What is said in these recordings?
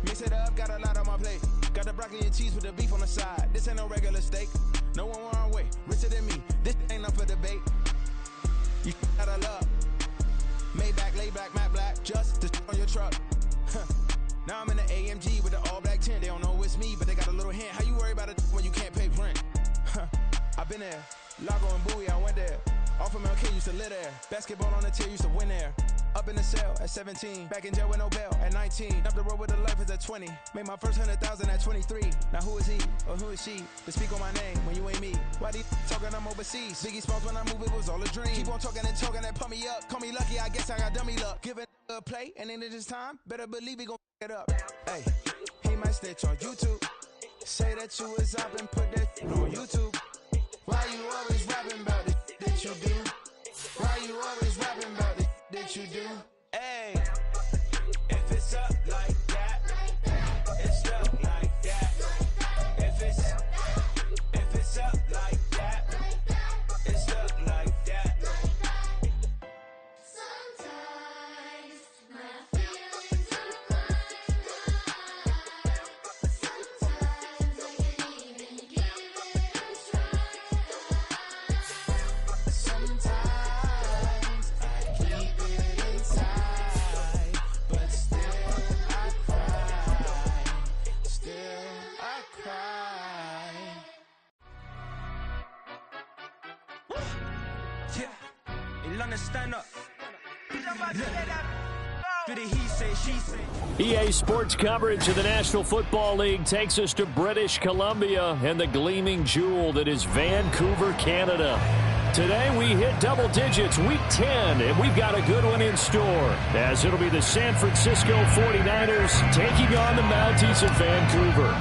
Mix it up, got a lot on my plate. Got the broccoli and cheese with the beef on the side. This ain't no regular steak. No one wrong way, richer than me. This ain't up for debate. You gotta love. Maybach, lay back, matte black, just to on your truck. Now I'm in the AMG with the all black tint. They don't know it's me, but they got a little hint. How you worry about it when you can't pay rent? I've been there. Lago and Bowie, I went there. Off of MLK, used to live there. Basketball on the tier, used to win there. Up in the cell at 17. Back in jail with no bail at 19. Up the road with the life is at 20. Made my first 100,000 at 23. Now who is he or who is she to speak on my name when you ain't me? Why these talking I'm overseas? Biggie Smalls when I move, it was all a dream. Keep on talking and pump me up. Call me lucky, I guess I got dummy luck. Give it a play and then it's time. Better believe he gon' it up. Hey, he might snitch on YouTube. Say that you was up and put that on YouTube. Why you always rapping about it that you do? Why you always rapping about it that you do? Hey, if it's up like that, it's up like that. If it's up like that, it's up like that. Sometimes my feelings are flying high. Sometimes I can't even give it a try. Sometimes I keep it inside, but still I cry. Still I cry. Yeah, in London, stand up. Do the he say, she say. EA Sports coverage of the National Football League takes us to British Columbia and the gleaming jewel that is Vancouver, Canada. Today we hit double digits, week 10, and we've got a good one in store, as it'll be the San Francisco 49ers taking on the Mounties of Vancouver.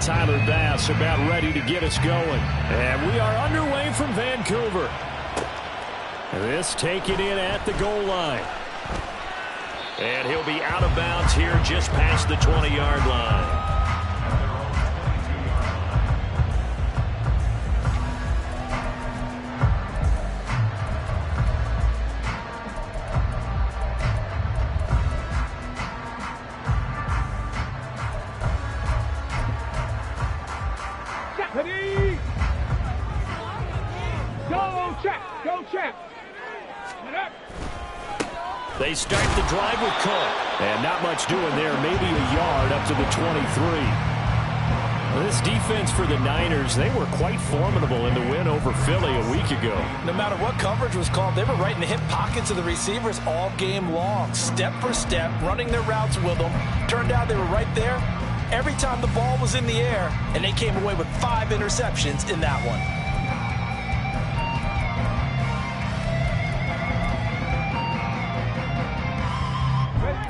Tyler Bass about ready to get us going, and we are underway from Vancouver. This taken in at the goal line. And he'll be out of bounds here just past the 20-yard line. Ready? Go check! Go check! They start the drive with Cook. And not much doing there. Maybe a yard up to the 23. This defense for the Niners, they were quite formidable in the win over Philly a week ago. No matter what coverage was called, they were right in the hip pockets of the receivers all game long. Step for step, running their routes with them. Turned out they were right there every time the ball was in the air, and they came away with 5 interceptions in that one.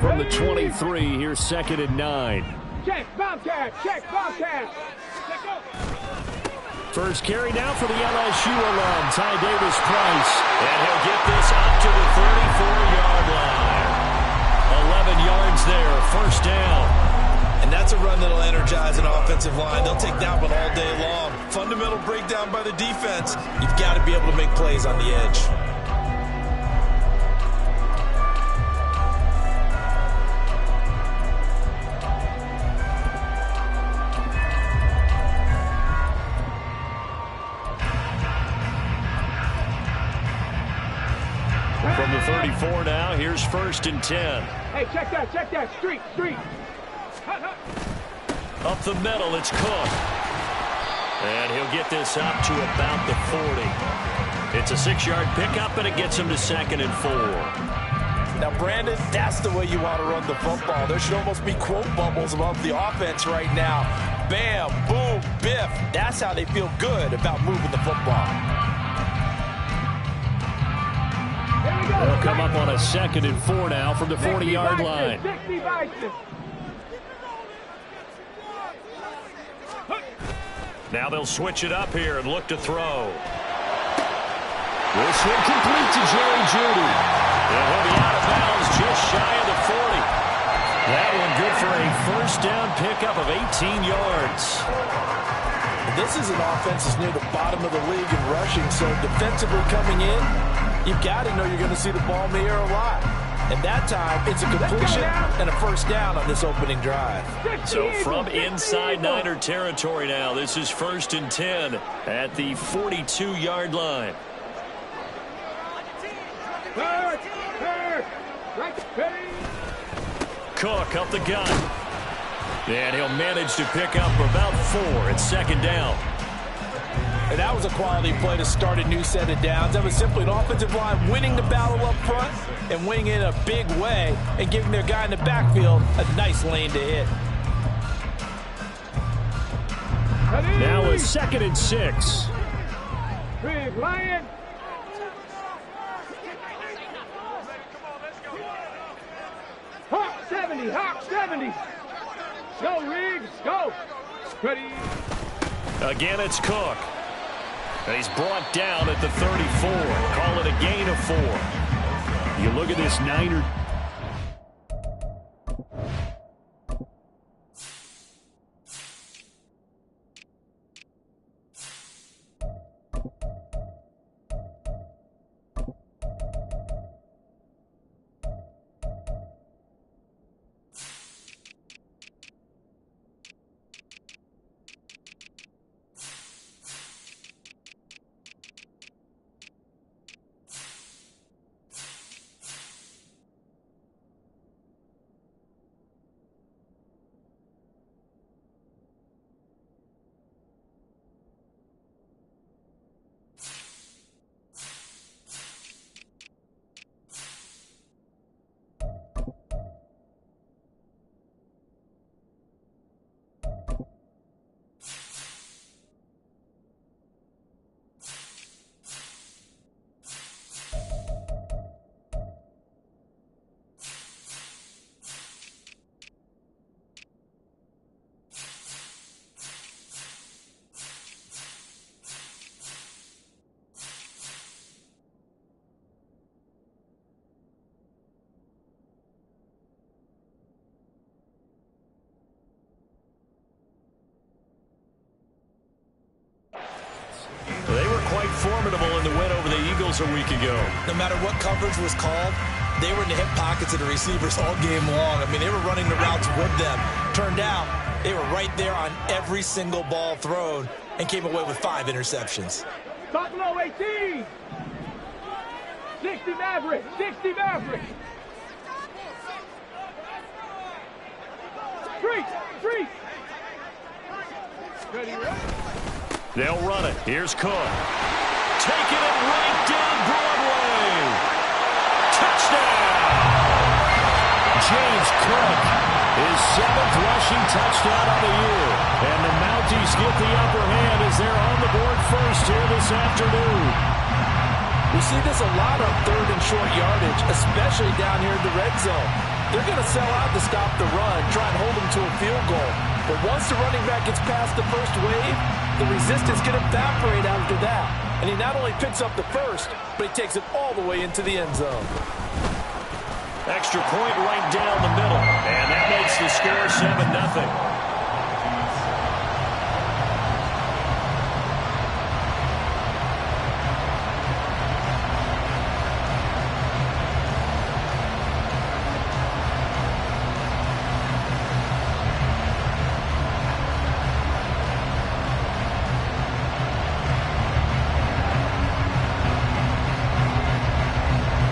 From the 23, here's 2nd and 9. Check, Bobcat! Check, Bobcat! First carry now for the LSU alum, Ty Davis-Price. And he'll get this up to the 34-yard line. 11 yards there, first down. And that's a run that'll energize an offensive line. They'll take that one all day long. Fundamental breakdown by the defense. You've got to be able to make plays on the edge. From the 34 now, here's 1st and 10. Hey, check that, street. Up the middle, it's Cook. And he'll get this up to about the 40. It's a 6-yard pickup, and it gets him to 2nd and 4. Now, Brandon, that's the way you want to run the football. There should almost be quote bubbles above the offense right now. Bam, boom, biff. That's how they feel good about moving the football. They'll come up on a 2nd and 4 now from the 40-yard line. Now they'll switch it up here and look to throw. This one complete to Jerry Jeudy. And he'll be out of bounds just shy of the 40. That one good for a first down pickup of 18 yards. This is an offense that's near the bottom of the league in rushing, so defensively coming in, you've got to know you're going to see the ball in the air a lot. And that time, it's a completion and a first down on this opening drive. So from inside Niner territory now, this is 1st and 10 at the 42-yard line. Cook up the gun. And he'll manage to pick up about 4 at 2nd down. And that was a quality play to start a new set of downs. That was simply an offensive line winning the battle up front and winning it in a big way and giving their guy in the backfield a nice lane to hit. Now a 2nd and 6. Big Lion. Hawk 70, Hawk 70. Go, Riggs, go. Ready. Again, it's Cook. And he's brought down at the 34. Call it a gain of 4. You look at this Niner. They were quite formidable in the win over the Eagles a week ago. No matter what coverage was called, they were in the hip pockets of the receivers all game long. I mean, they were running the routes with them. Turned out, they were right there on every single ball thrown and came away with 5 interceptions. Buffalo 18. 60 Maverick, 60 Maverick. Street. Ready. They'll run it. Here's Cook. Taking it right down Broadway. Touchdown! James Cook, his 7th rushing touchdown of the year. And the Mounties get the upper hand as they're on the board first here this afternoon. We see this a lot on 3rd and short yardage, especially down here in the red zone. They're going to sell out to stop the run, try and hold them to a field goal. But once the running back gets past the first wave, the resistance can evaporate after that. And he not only picks up the first, but he takes it all the way into the end zone. Extra point right down the middle. And that makes the score 7-0.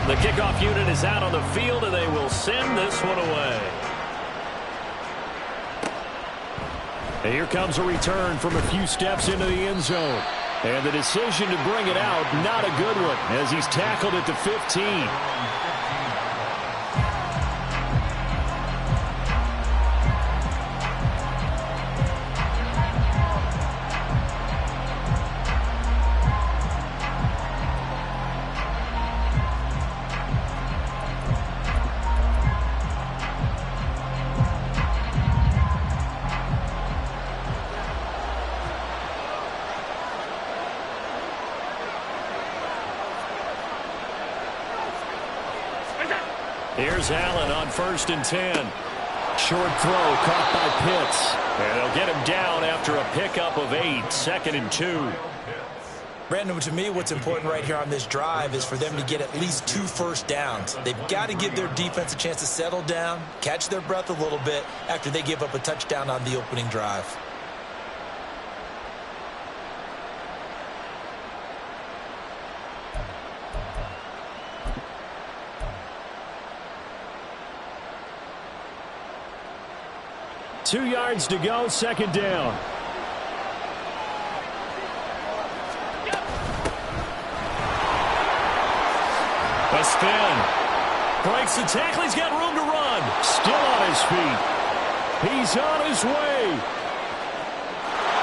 The kickoff unit is out on the field, and they will send this one away. And here comes a return from a few steps into the end zone. And the decision to bring it out, not a good one, as he's tackled at the 15. Here's Allen on 1st and 10. Short throw caught by Pitts. And they'll get him down after a pickup of 8. 2nd and 2. Brandon, to me, what's important right here on this drive is for them to get at least 2 first downs. They've got to give their defense a chance to settle down, catch their breath a little bit after they give up a touchdown on the opening drive. Two yards to go, second down. A spin. Breaks the tackle. He's got room to run. Still on his feet. He's on his way.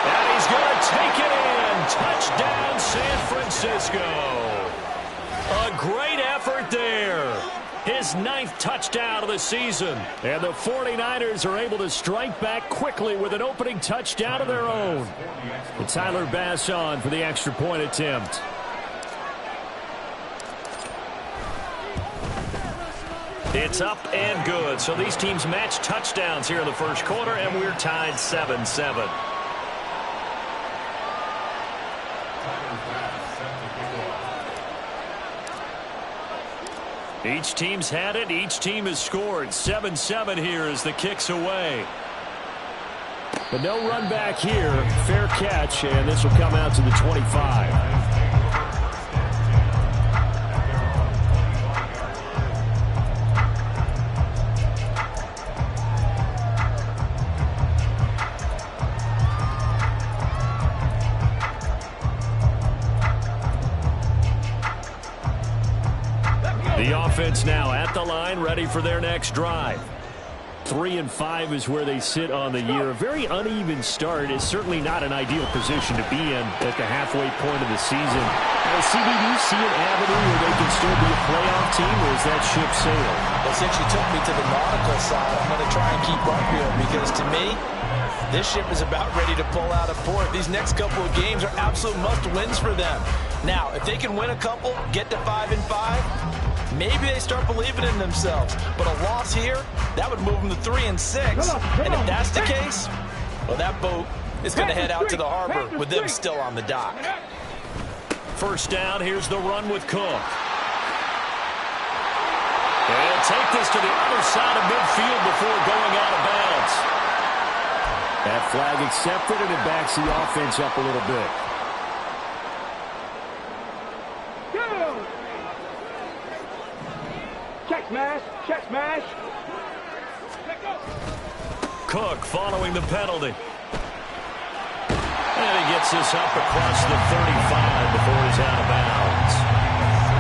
And he's going to take it in. Touchdown, San Francisco. A great effort there. His 9th touchdown of the season. And the 49ers are able to strike back quickly with an opening touchdown of their own. And Tyler Bass on for the extra point attempt. It's up and good. So these teams match touchdowns here in the first quarter, and we're tied 7-7. Each team's had it. Each team has scored. 7-7 here as the kick's away. But no run back here. Fair catch, and this will come out to the 25. The offense now at the line, ready for their next drive. 3-5 is where they sit on the year. A very uneven start is certainly not an ideal position to be in at the halfway point of the season. CB, do you see an avenue where they can still be a playoff team, or is that ship sailed? Well, since you took me to the nautical side, I'm going to try and keep up here because to me, this ship is about ready to pull out of port. These next couple of games are absolute must-wins for them. Now, if they can win a couple, get to 5-5, maybe they start believing in themselves. But a loss here, that would move them to 3-6. And if that's the case, well, that boat is going to head out to the harbor with them still on the dock. First down, here's the run with Cook. They'll take this to the other side of midfield before going out of bounds. That flag accepted, and it backs the offense up a little bit. Check smash, check smash. Cook following the penalty. And he gets this up across the 35 before he's out of bounds.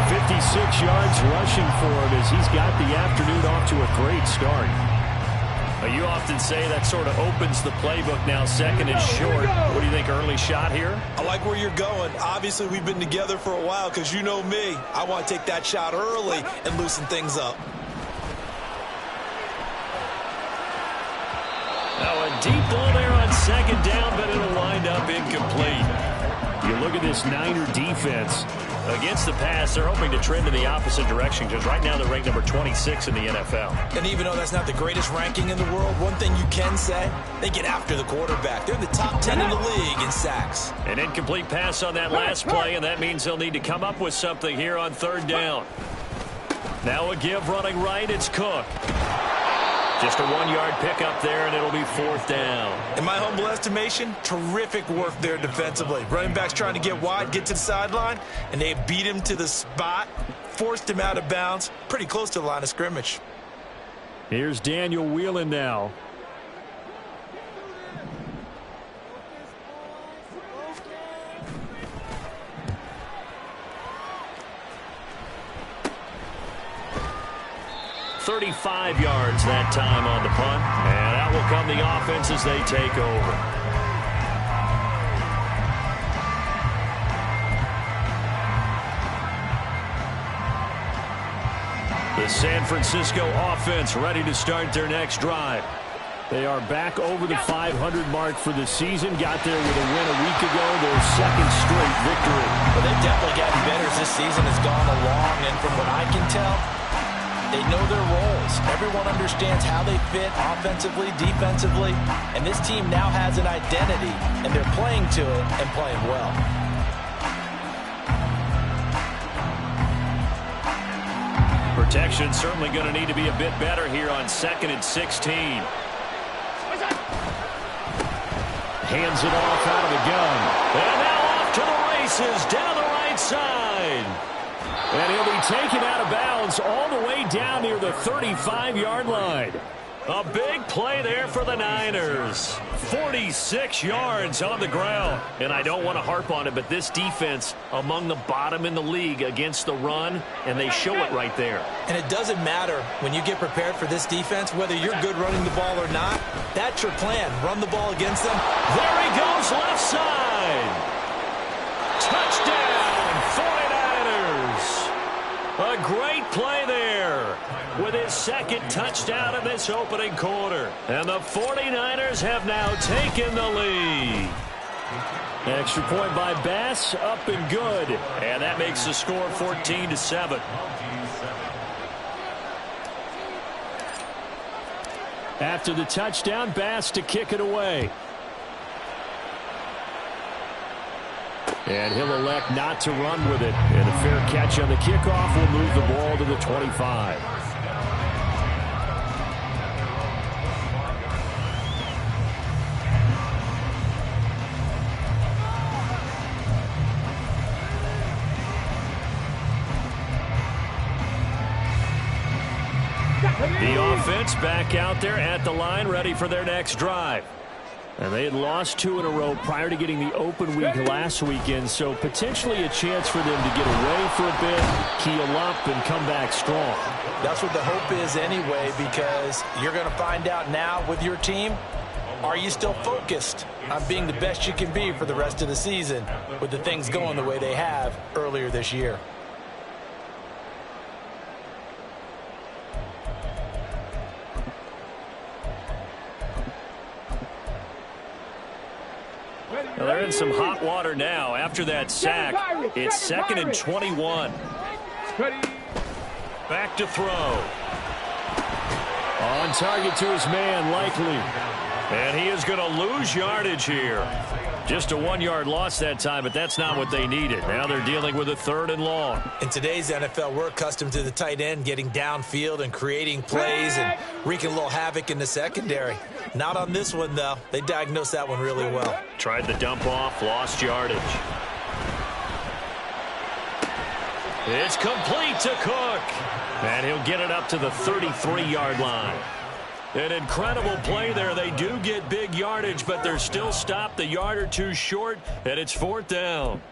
56 yards rushing for him as he's got the afternoon off to a great start. You often say that sort of opens the playbook now. Second and short. What do you think, early shot here? I like where you're going. Obviously, we've been together for a while because you know me. I want to take that shot early and loosen things up. Now a deep ball there on second down, but it'll wind up incomplete. You look at this Niner defense. Against the pass, they're hoping to trend in the opposite direction because right now they're ranked number 26 in the NFL. And even though that's not the greatest ranking in the world, one thing you can say, they get after the quarterback. They're in the top 10 in the league in sacks. An incomplete pass on that last play, and that means they'll need to come up with something here on third down. Now a give running right, it's Cook. Just a 1-yard pickup there, and it'll be fourth down. In my humble estimation, terrific work there defensively. Running backs trying to get wide, get to the sideline, and they beat him to the spot, forced him out of bounds, pretty close to the line of scrimmage. Here's Daniel Whelan now. .35 yards that time on the punt. And out will come the offense as they take over. The San Francisco offense ready to start their next drive. They are back over the 500 mark for the season. Got there with a win a week ago. Their second straight victory. Well, they've definitely gotten better as this season has gone along. And from what I can tell, they know their roles. Everyone understands how they fit offensively, defensively, and this team now has an identity, and they're playing to it and playing well. protection certainly going to need to be a bit better here on 2nd and 16. Hands it off out of the gun. And now off to the races down the right side. And he'll be taken out of bounds all the way down near the 35-yard line. A big play there for the Niners. 46 yards on the ground. And I don't want to harp on it, but this defense among the bottom in the league against the run, and they show it right there. And it doesn't matter when you get prepared for this defense, whether you're good running the ball or not. That's your plan. Run the ball against them. There he goes, left side. Touchdown, 49ers. A great play there with his second touchdown in this opening quarter. And the 49ers have now taken the lead. Extra point by Bass, up and good. And that makes the score 14-7. After the touchdown, Bass to kick it away. And he'll elect not to run with it. And a fair catch on the kickoff will move the ball to the 25. The offense back out there at the line, ready for their next drive. And they had lost 2 in a row prior to getting the open week last weekend, so potentially a chance for them to get away for a bit, keel up, and come back strong. That's what the hope is anyway, because you're going to find out now with your team, are you still focused on being the best you can be for the rest of the season with the things going the way they have earlier this year? Well, they're in some hot water now. After that sack, it's 2nd and 21. Back to throw. On target to his man, Likely. And he is going to lose yardage here. Just a 1-yard loss that time, but that's not what they needed. Now they're dealing with a 3rd and long. In today's NFL, we're accustomed to the tight end getting downfield and creating plays and wreaking a little havoc in the secondary. Not on this one, though. They diagnosed that one really well. Tried the dump off, lost yardage. It's complete to Cook. And he'll get it up to the 33-yard line. An incredible play there. They do get big yardage, but they're still stopped a yard or two short, and it's 4th down.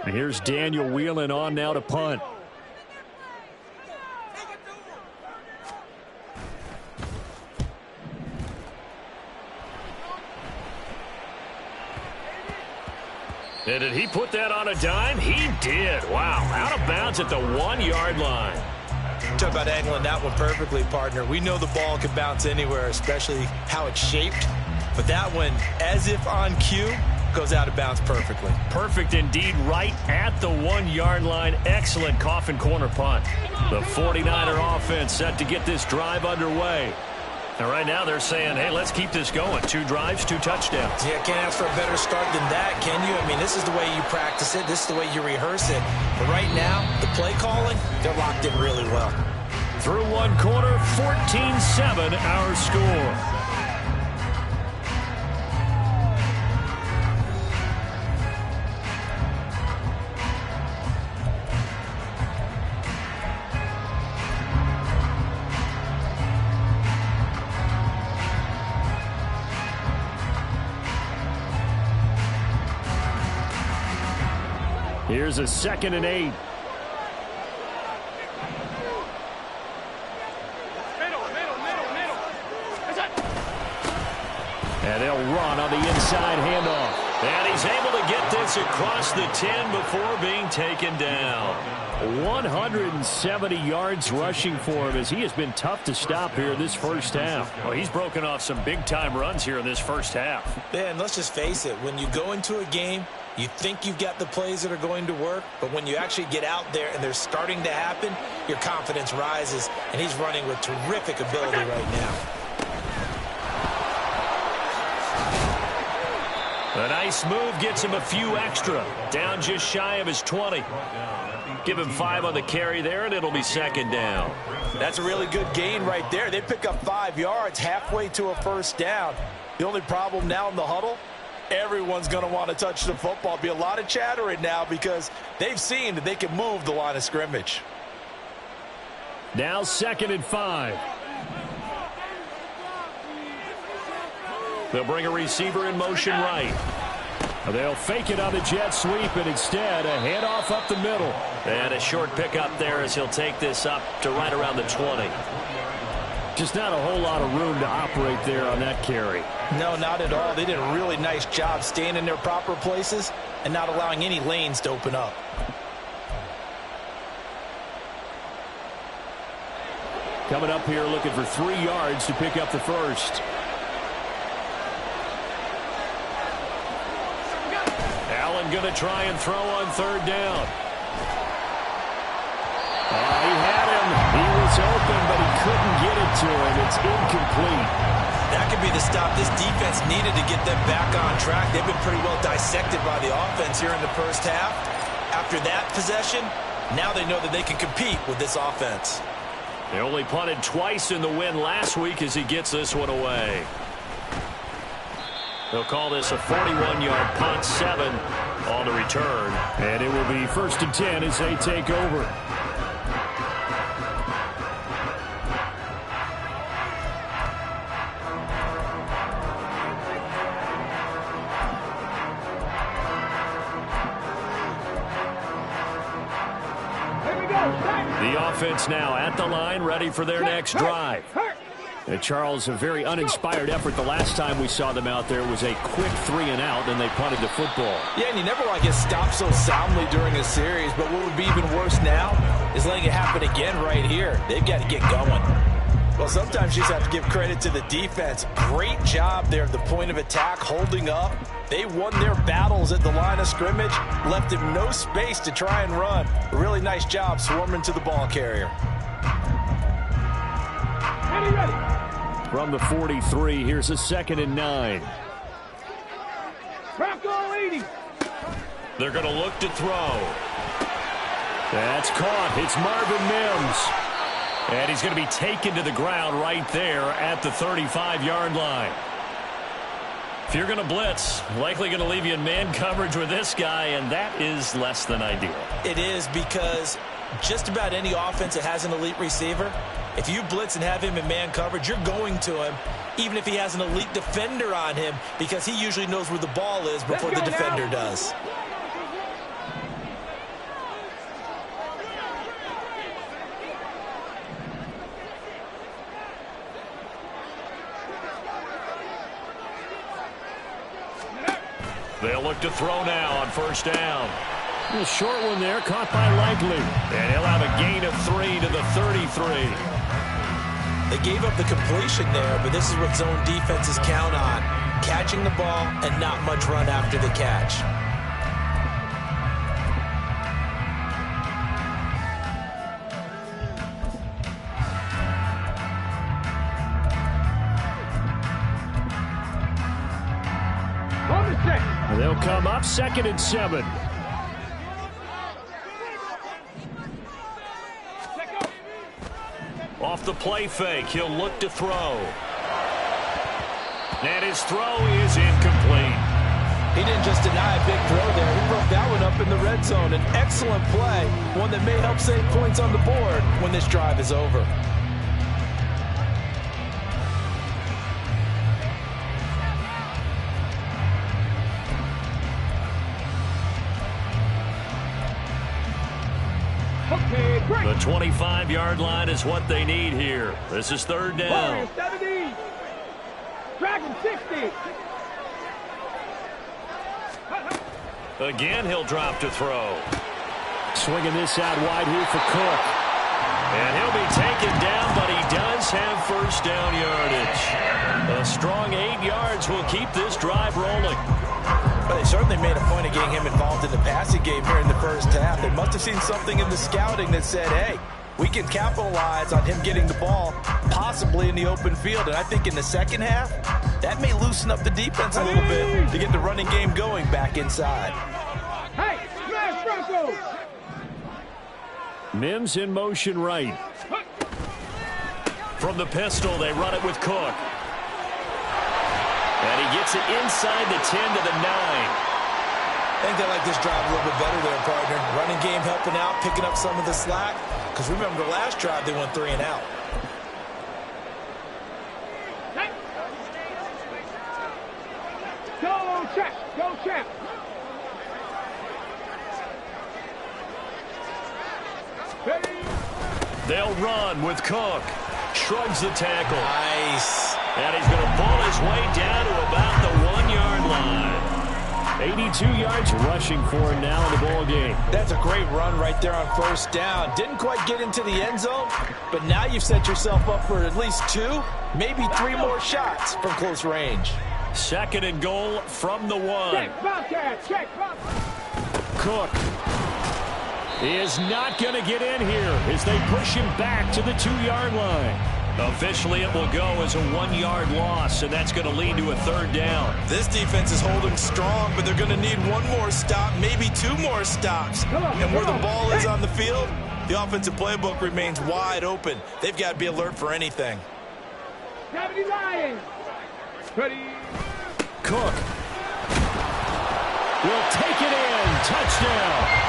And here's Daniel Whelan on now to punt. And did he put that on a dime? He did. Wow. Out of bounds at the 1-yard line. Talk about angling that one perfectly, partner. We know the ball can bounce anywhere, especially how it's shaped. But that one, as if on cue, goes out of bounds perfectly. Perfect indeed, right at the 1-yard line. Excellent coffin corner punt. The 49er offense set to get this drive underway. And right now they're saying, hey, let's keep this going. 2 drives, 2 touchdowns. Yeah, can't ask for a better start than that, can you? I mean, this is the way you practice it. This is the way you rehearse it. But right now, the play calling, they're locked in really well. Through 1 quarter, 14-7 our score. Here's a 2nd and 8. And they'll run on the inside handoff. And he's able to get this across the 10 before being taken down. 170 yards rushing for him as he has been tough to stop here this first half. Well, he's broken off some big-time runs here in this first half. Yeah, and let's just face it. When you go into a game, you think you've got the plays that are going to work, but when you actually get out there and they're starting to happen, your confidence rises, and he's running with terrific ability right now. A nice move gets him a few extra. Down just shy of his 20. Give him 5 on the carry there, and it'll be second down. That's a really good gain right there. They pick up 5 yards halfway to a first down. The only problem now in the huddle, everyone's going to want to touch the football. Be a lot of chattering now because they've seen that they can move the line of scrimmage. Now 2nd and 5. They'll bring a receiver in motion right. They'll fake it on the jet sweep, and instead a handoff up the middle. And a short pickup there as he'll take this up to right around the 20. Just not a whole lot of room to operate there on that carry. No, not at all. They did a really nice job staying in their proper places and not allowing any lanes to open up. Coming up here looking for 3 yards to pick up the first. Allen going to try and throw on 3rd down. He had him. He was open, but he couldn't get it to him. It's incomplete. That could be the stop this defense needed to get them back on track. They've been pretty well dissected by the offense here in the first half. After that possession, now they know that they can compete with this offense. They only punted twice in the win last week as he gets this one away. They'll call this a 41-yard punt, 7 on the return. And it will be 1st and 10 as they take over. The offense now at the line, ready for their next drive. Charles, a very uninspired effort. The last time we saw them out there was a quick 3-and-out, and they punted the football. Yeah, and you never want to get stopped so soundly during a series, but what would be even worse now is letting it happen again right here. They've got to get going. Well, sometimes you just have to give credit to the defense. Great job there at the point of attack, holding up. They won their battles at the line of scrimmage, left him no space to try and run. A really nice job swarming to the ball carrier. From the 43, here's a 2nd and 9. They're going to look to throw. That's caught. It's Marvin Mims. And he's going to be taken to the ground right there at the 35-yard line. If you're going to blitz, likely going to leave you in man coverage with this guy, and that is less than ideal. It is, because just about any offense that has an elite receiver, if you blitz and have him in man coverage, you're going to him, even if he has an elite defender on him, because he usually knows where the ball is before the defender does. They'll look to throw now on 1st down. A short one there, caught by Likely. And he'll have a gain of 3 to the 33. They gave up the completion there, but this is what zone defenses count on. Catching the ball and not much run after the catch. They'll come up 2nd and 7. Off the play fake, he'll look to throw. And his throw is incomplete. He didn't just deny a big throw there. He broke that one up in the red zone. An excellent play, one that may help save points on the board when this drive is over. The 25-yard line is what they need here. This is 3rd down. 70. Dragon 60. Again, he'll drop to throw. Swinging this out wide here for Cook. And he'll be taken down, but he does have 1st down yardage. A strong 8 yards will keep this drive rolling. But they certainly made a point of getting him involved in the passing game here in the first half. They must have seen something in the scouting that said, hey, we can capitalize on him getting the ball, possibly in the open field. And I think in the second half, that may loosen up the defense a little bit to get the running game going back inside. Hey, smash Bronco! Mims in motion right. From the pistol, they run it with Cook. And he gets it inside the 10 to the 9. I think they like this drive a little bit better there, partner. Running game helping out, picking up some of the slack. Because remember, the last drive, they went 3 and out. Go check, go check. They'll run with Cook. Shrugs the tackle. Nice. And he's going to ball his way down to about the 1-yard line. 82 yards rushing for him now in the ball game. That's a great run right there on first down. Didn't quite get into the end zone, but now you've set yourself up for at least 2, maybe 3 more shots from close range. 2nd and goal from the 1. Check, Bobcat, check, Bobcat. Cook is not going to get in here as they push him back to the 2-yard line. Officially, it will go as a 1-yard loss, and that's going to lead to a 3rd down. This defense is holding strong, but they're going to need 1 more stop, maybe 2 more stops. And where the ball is on the field, the offensive playbook remains wide open. They've got to be alert for anything. 79. Ready. Cook will take it in. Touchdown.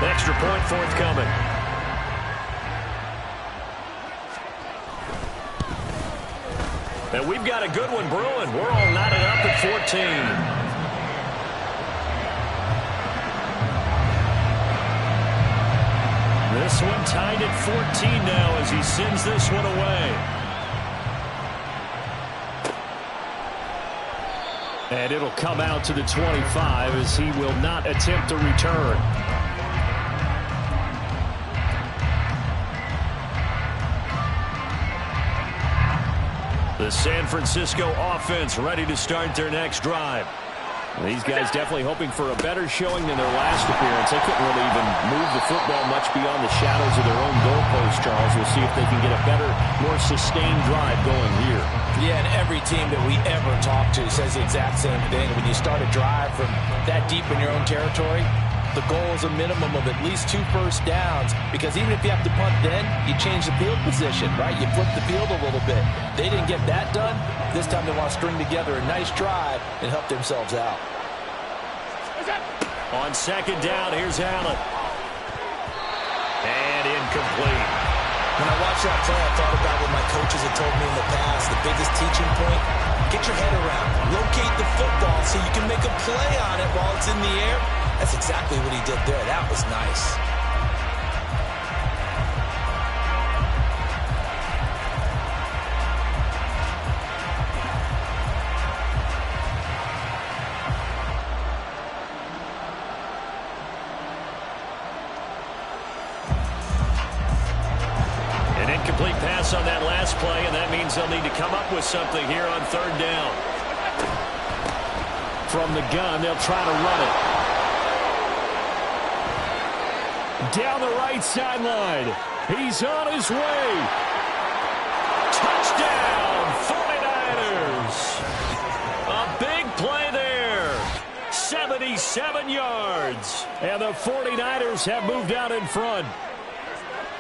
Extra point forthcoming. And we've got a good one brewing. We're all knotted up at 14. This one tied at 14 now as he sends this one away. And it'll come out to the 25 as he will not attempt to return. The San Francisco offense ready to start their next drive. These guys definitely hoping for a better showing than their last appearance. They couldn't really even move the football much beyond the shadows of their own goalpost, Charles. We'll see if they can get a better, more sustained drive going here. Yeah, and every team that we ever talk to says the exact same thing. When you start a drive from that deep in your own territory, the goal is a minimum of at least 2 first downs, because even if you have to punt then, you change the field position, right? You flip the field a little bit. They didn't get that done. This time they want to string together a nice drive and help themselves out. On 2nd down, here's Allen. And incomplete. When I watched that play, I thought about what my coaches had told me in the past. The biggest teaching point, get your head around. Locate the football so you can make a play on it while it's in the air. That's exactly what he did there. That was nice. An incomplete pass on that last play, and that means they'll need to come up with something here on 3rd down. From the gun, they'll try to run it. Down the right sideline. He's on his way. Touchdown, 49ers. A big play there. 77 yards. And the 49ers have moved out in front.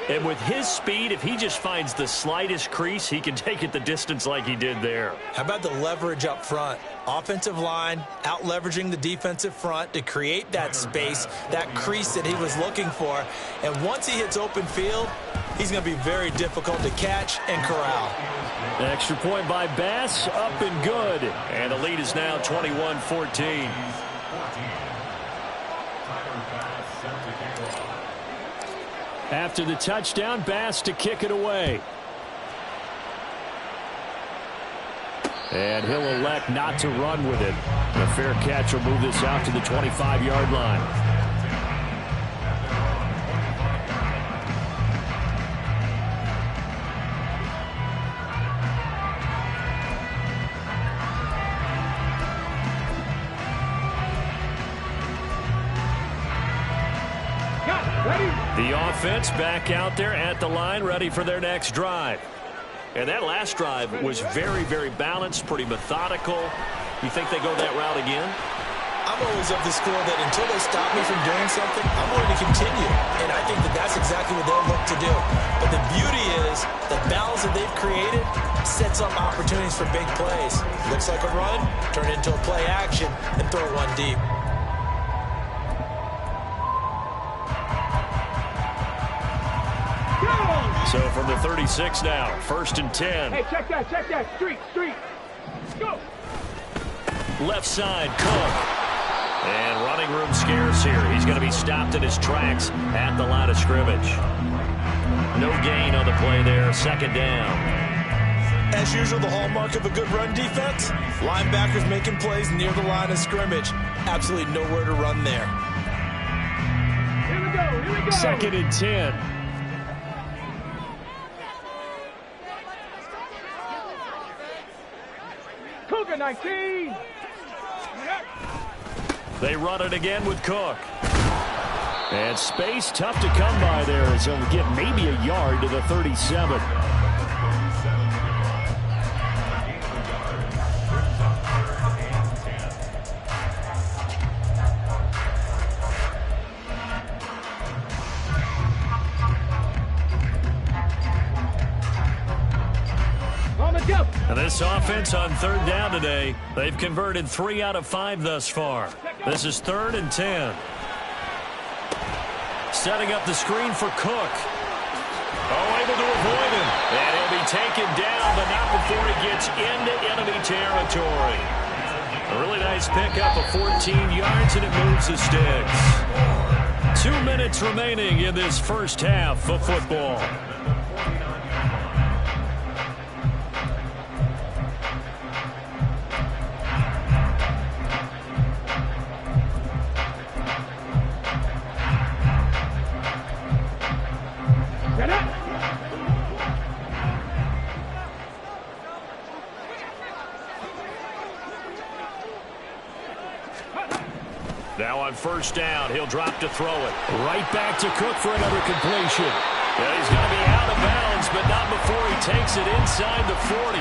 And with his speed, if he just finds the slightest crease, he can take it the distance like he did there. How about the leverage up front? Offensive line out leveraging the defensive front to create that space, that crease that he was looking for. And once he hits open field, he's going to be very difficult to catch and corral. An extra point by Bass, up and good. And the lead is now 21-14. After the touchdown, Bass to kick it away. And he'll elect not to run with it. A fair catch will move this out to the 25-yard line. The offense back out there at the line, ready for their next drive. And that last drive was very, very balanced, pretty methodical. You think they go that route again? I'm always of the school that until they stop me from doing something, I'm going to continue. And I think that that's exactly what they'll look to do. But the beauty is the balance that they've created sets up opportunities for big plays. Looks like a run, turn it into a play action, and throw one deep. So from the 36 now, 1st and 10. Hey, check that, street. Go. Left side, Cook. And running room scarce here. He's going to be stopped in his tracks at the line of scrimmage. No gain on the play there, 2nd down. As usual, the hallmark of a good run defense, linebackers making plays near the line of scrimmage. Absolutely nowhere to run there. Here we go. 2nd and 10. Cougar 19. They run it again with Cook. And space tough to come by there as he'll get maybe a yard to the 37. And this offense on 3rd down today, they've converted 3 out of 5 thus far. This is 3rd and 10. Setting up the screen for Cook. Oh, able to avoid him. And he'll be taken down, but not before he gets into enemy territory. A really nice pickup of 14 yards, and it moves the sticks. 2 minutes remaining in this first half of football. Now on 1st down, he'll drop to throw it. Right back to Cook for another completion. Yeah, he's going to be out of bounds, but not before he takes it inside the 40.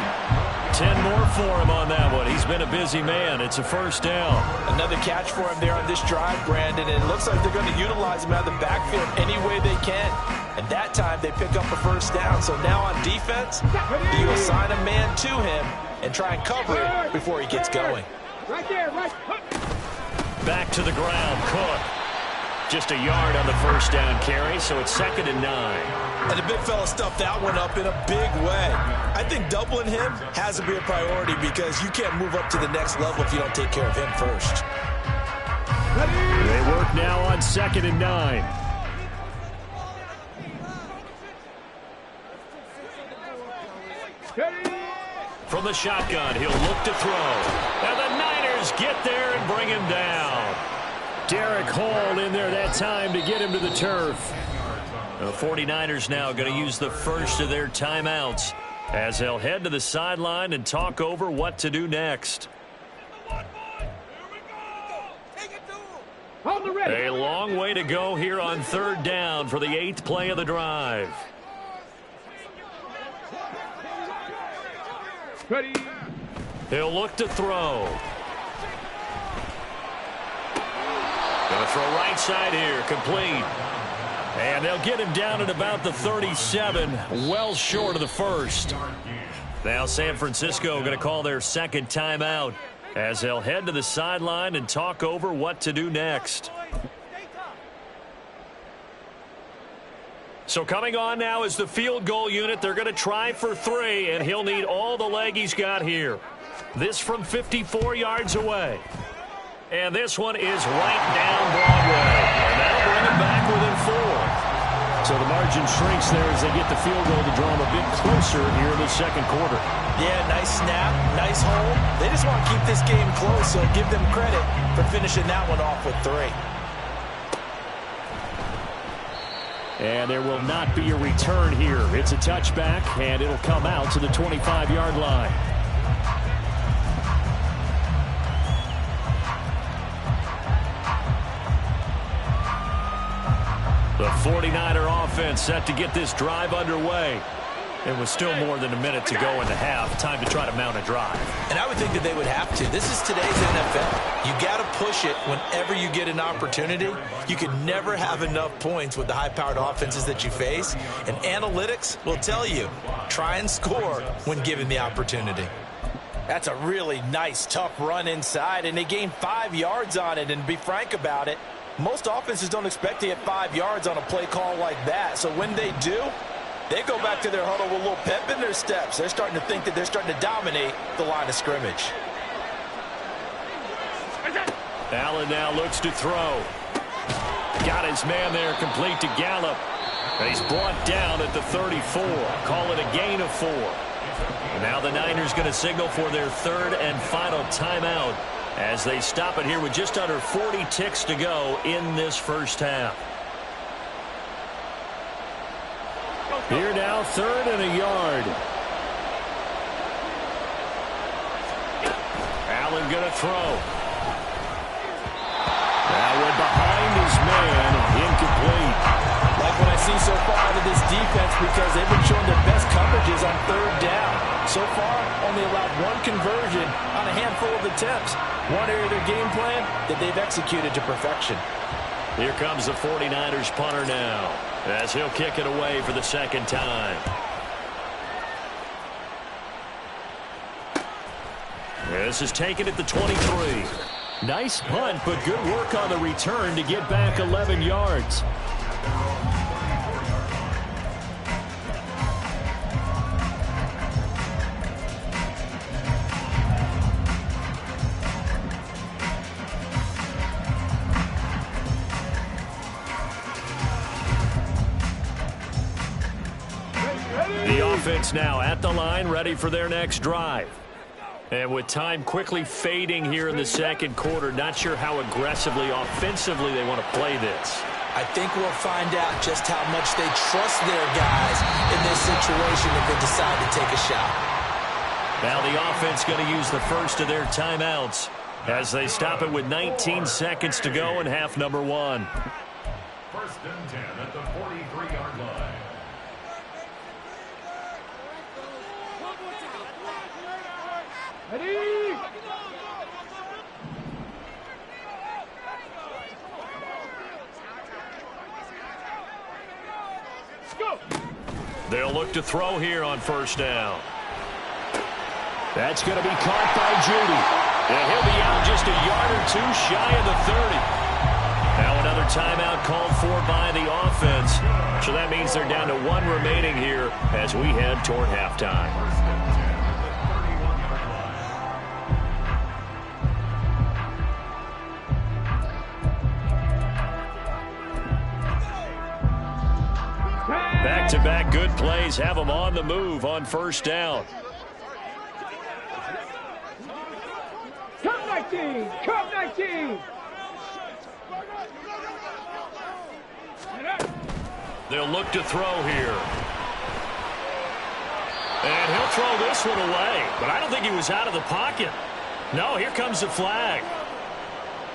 10 more for him on that one. He's been a busy man. It's a 1st down. Another catch for him there on this drive, Brandon, and it looks like they're going to utilize him out of the backfield any way they can. And that time they pick up a 1st down. So now on defense, you assign a man to him and try and cover it before he gets going. Right there, right. Back to the ground, Cook. Just a yard on the 1st down carry, so it's 2nd and 9. And the big fella stuffed that one up in a big way. I think doubling him has to be a priority because you can't move up to the next level if you don't take care of him first. They work now on 2nd and 9. From the shotgun, he'll look to throw. And the Niners get there and bring him down. Derek Hall in there that time to get him to the turf. The 49ers now going to use the first of their timeouts as they'll head to the sideline and talk over what to do next. A long way to go here on 3rd down for the 8th play of the drive. Ready. He'll look to throw. Going to throw right side here, complete. And they'll get him down at about the 37, well short of the 1st. Now San Francisco going to call their 2nd timeout as they'll head to the sideline and talk over what to do next. So coming on now is the field goal unit. They're going to try for 3, and he'll need all the leg he's got here. This from 54 yards away. And this one is right down Broadway. And that'll bring him back within 4. So the margin shrinks there as they get the field goal to draw him a bit closer here in the 2nd quarter. Yeah, nice snap, nice hold. They just want to keep this game close, so give them credit for finishing that one off with 3. And there will not be a return here. It's a touchback, and it'll come out to the 25-yard line. The 49er offense set to get this drive underway. It was still more than a minute to go in the half. Time to try to mount a drive. And I would think that they would have to. This is today's NFL. You got to push it whenever you get an opportunity. You can never have enough points with the high-powered offenses that you face. And analytics will tell you, try and score when given the opportunity. That's a really nice, tough run inside, and they gained 5 yards on it. And to be frank about it, most offenses don't expect to get 5 yards on a play call like that. So when they do, they go back to their huddle with a little pep in their steps. They're starting to think that they're starting to dominate the line of scrimmage. Allen now looks to throw. Got his man there, complete to Gallup. And he's brought down at the 34. Call it a gain of 4. And now the Niners going to signal for their third and final timeout as they stop it here with just under 40 ticks to go in this first half. Here now, 3rd and a yard. Allen going to throw. That one behind his man, incomplete. Like what I see so far out of this defense, because they've been showing their best coverages on 3rd down. So far, only allowed 1 conversion on a handful of attempts. One area of their game plan that they've executed to perfection. Here comes the 49ers punter now, as he'll kick it away for the second time. This is taken at the 23. Nice punt, but good work on the return to get back 11 yards. The offense now at the line, ready for their next drive. And with time quickly fading here in the second quarter, not sure how aggressively, offensively they want to play this. I think we'll find out just how much they trust their guys in this situation if they decide to take a shot. Now the offense going to use the first of their timeouts as they stop it with 19 seconds to go in half number 1. 1st and 10 at the 43-yard line. Ready? Go. They'll look to throw here on 1st down. That's going to be caught by Judy. And he'll be out just a yard or 2 shy of the 30. Now another timeout called for by the offense. So that means they're down to 1 remaining here as we head toward halftime. Back-to-back good plays have them on the move on 1st down. Come 19! Come 19! They'll look to throw here. And he'll throw this one away. But I don't think he was out of the pocket. No, here comes the flag.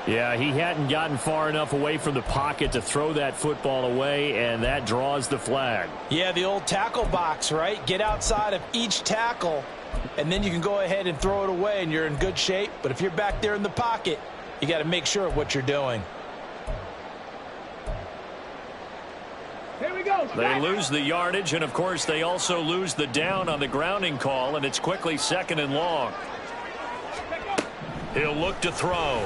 Yeah, he hadn't gotten far enough away from the pocket to throw that football away, and that draws the flag. Yeah, the old tackle box, right? Get outside of each tackle, and then you can go ahead and throw it away, and you're in good shape. But if you're back there in the pocket, you got to make sure of what you're doing. Here we go. They lose the yardage, and, of course, they also lose the down on the grounding call, and it's quickly 2nd and long. He'll look to throw.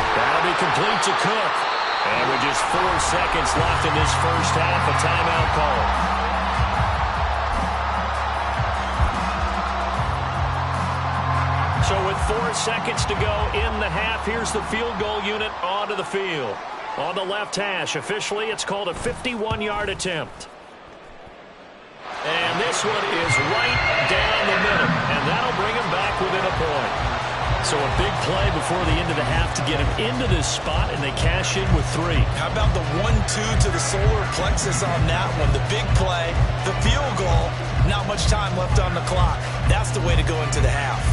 That'll be complete to Cook. And with just 4 seconds left in this first half, a timeout call. So with 4 seconds to go in the half, here's the field goal unit onto the field. On the left hash, officially, it's called a 51-yard attempt. And this one is right down the middle, and that'll bring him back within a point. So a big play before the end of the half to get him into this spot, and they cash in with 3. How about the 1-2 to the solar plexus on that one? The big play, the field goal, not much time left on the clock. That's the way to go into the half.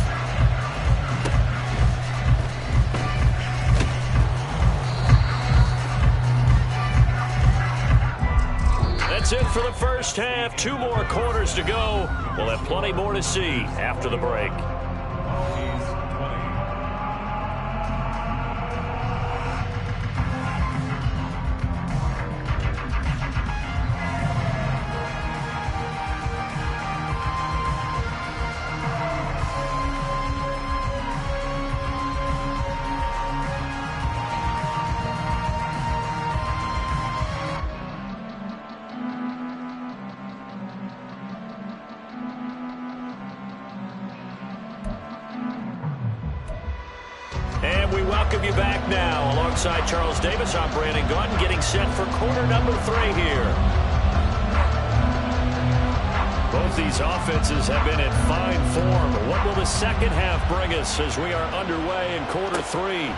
That's it for the first half. 2 more quarters to go. We'll have plenty more to see after the break. And we welcome you back now. Alongside Charles Davis, I'm Brandon Gaudin, getting set for quarter number 3 here. Both these offenses have been in fine form. What will the second half bring us as we are underway in quarter 3?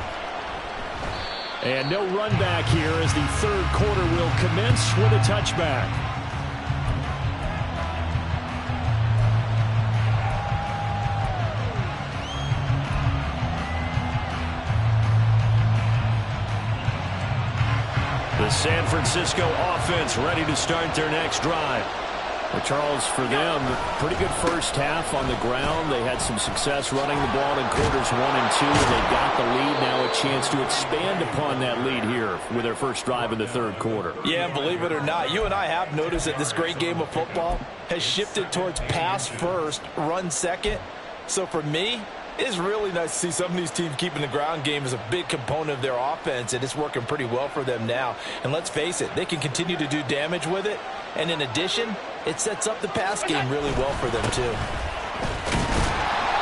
And no run back here as the third quarter will commence with a touchback. The San Francisco offense ready to start their next drive. Well, Charles, for them, pretty good first half on the ground. They had some success running the ball in quarters 1 and 2, and they got the lead. Now a chance to expand upon that lead here with their first drive in the third quarter. Yeah, and believe it or not, you and I have noticed that this great game of football has shifted towards pass first, run second. So for me, it's really nice to see some of these teams keeping the ground game as a big component of their offense, and it's working pretty well for them now. And let's face it, they can continue to do damage with it. And in addition, it sets up the pass game really well for them, too.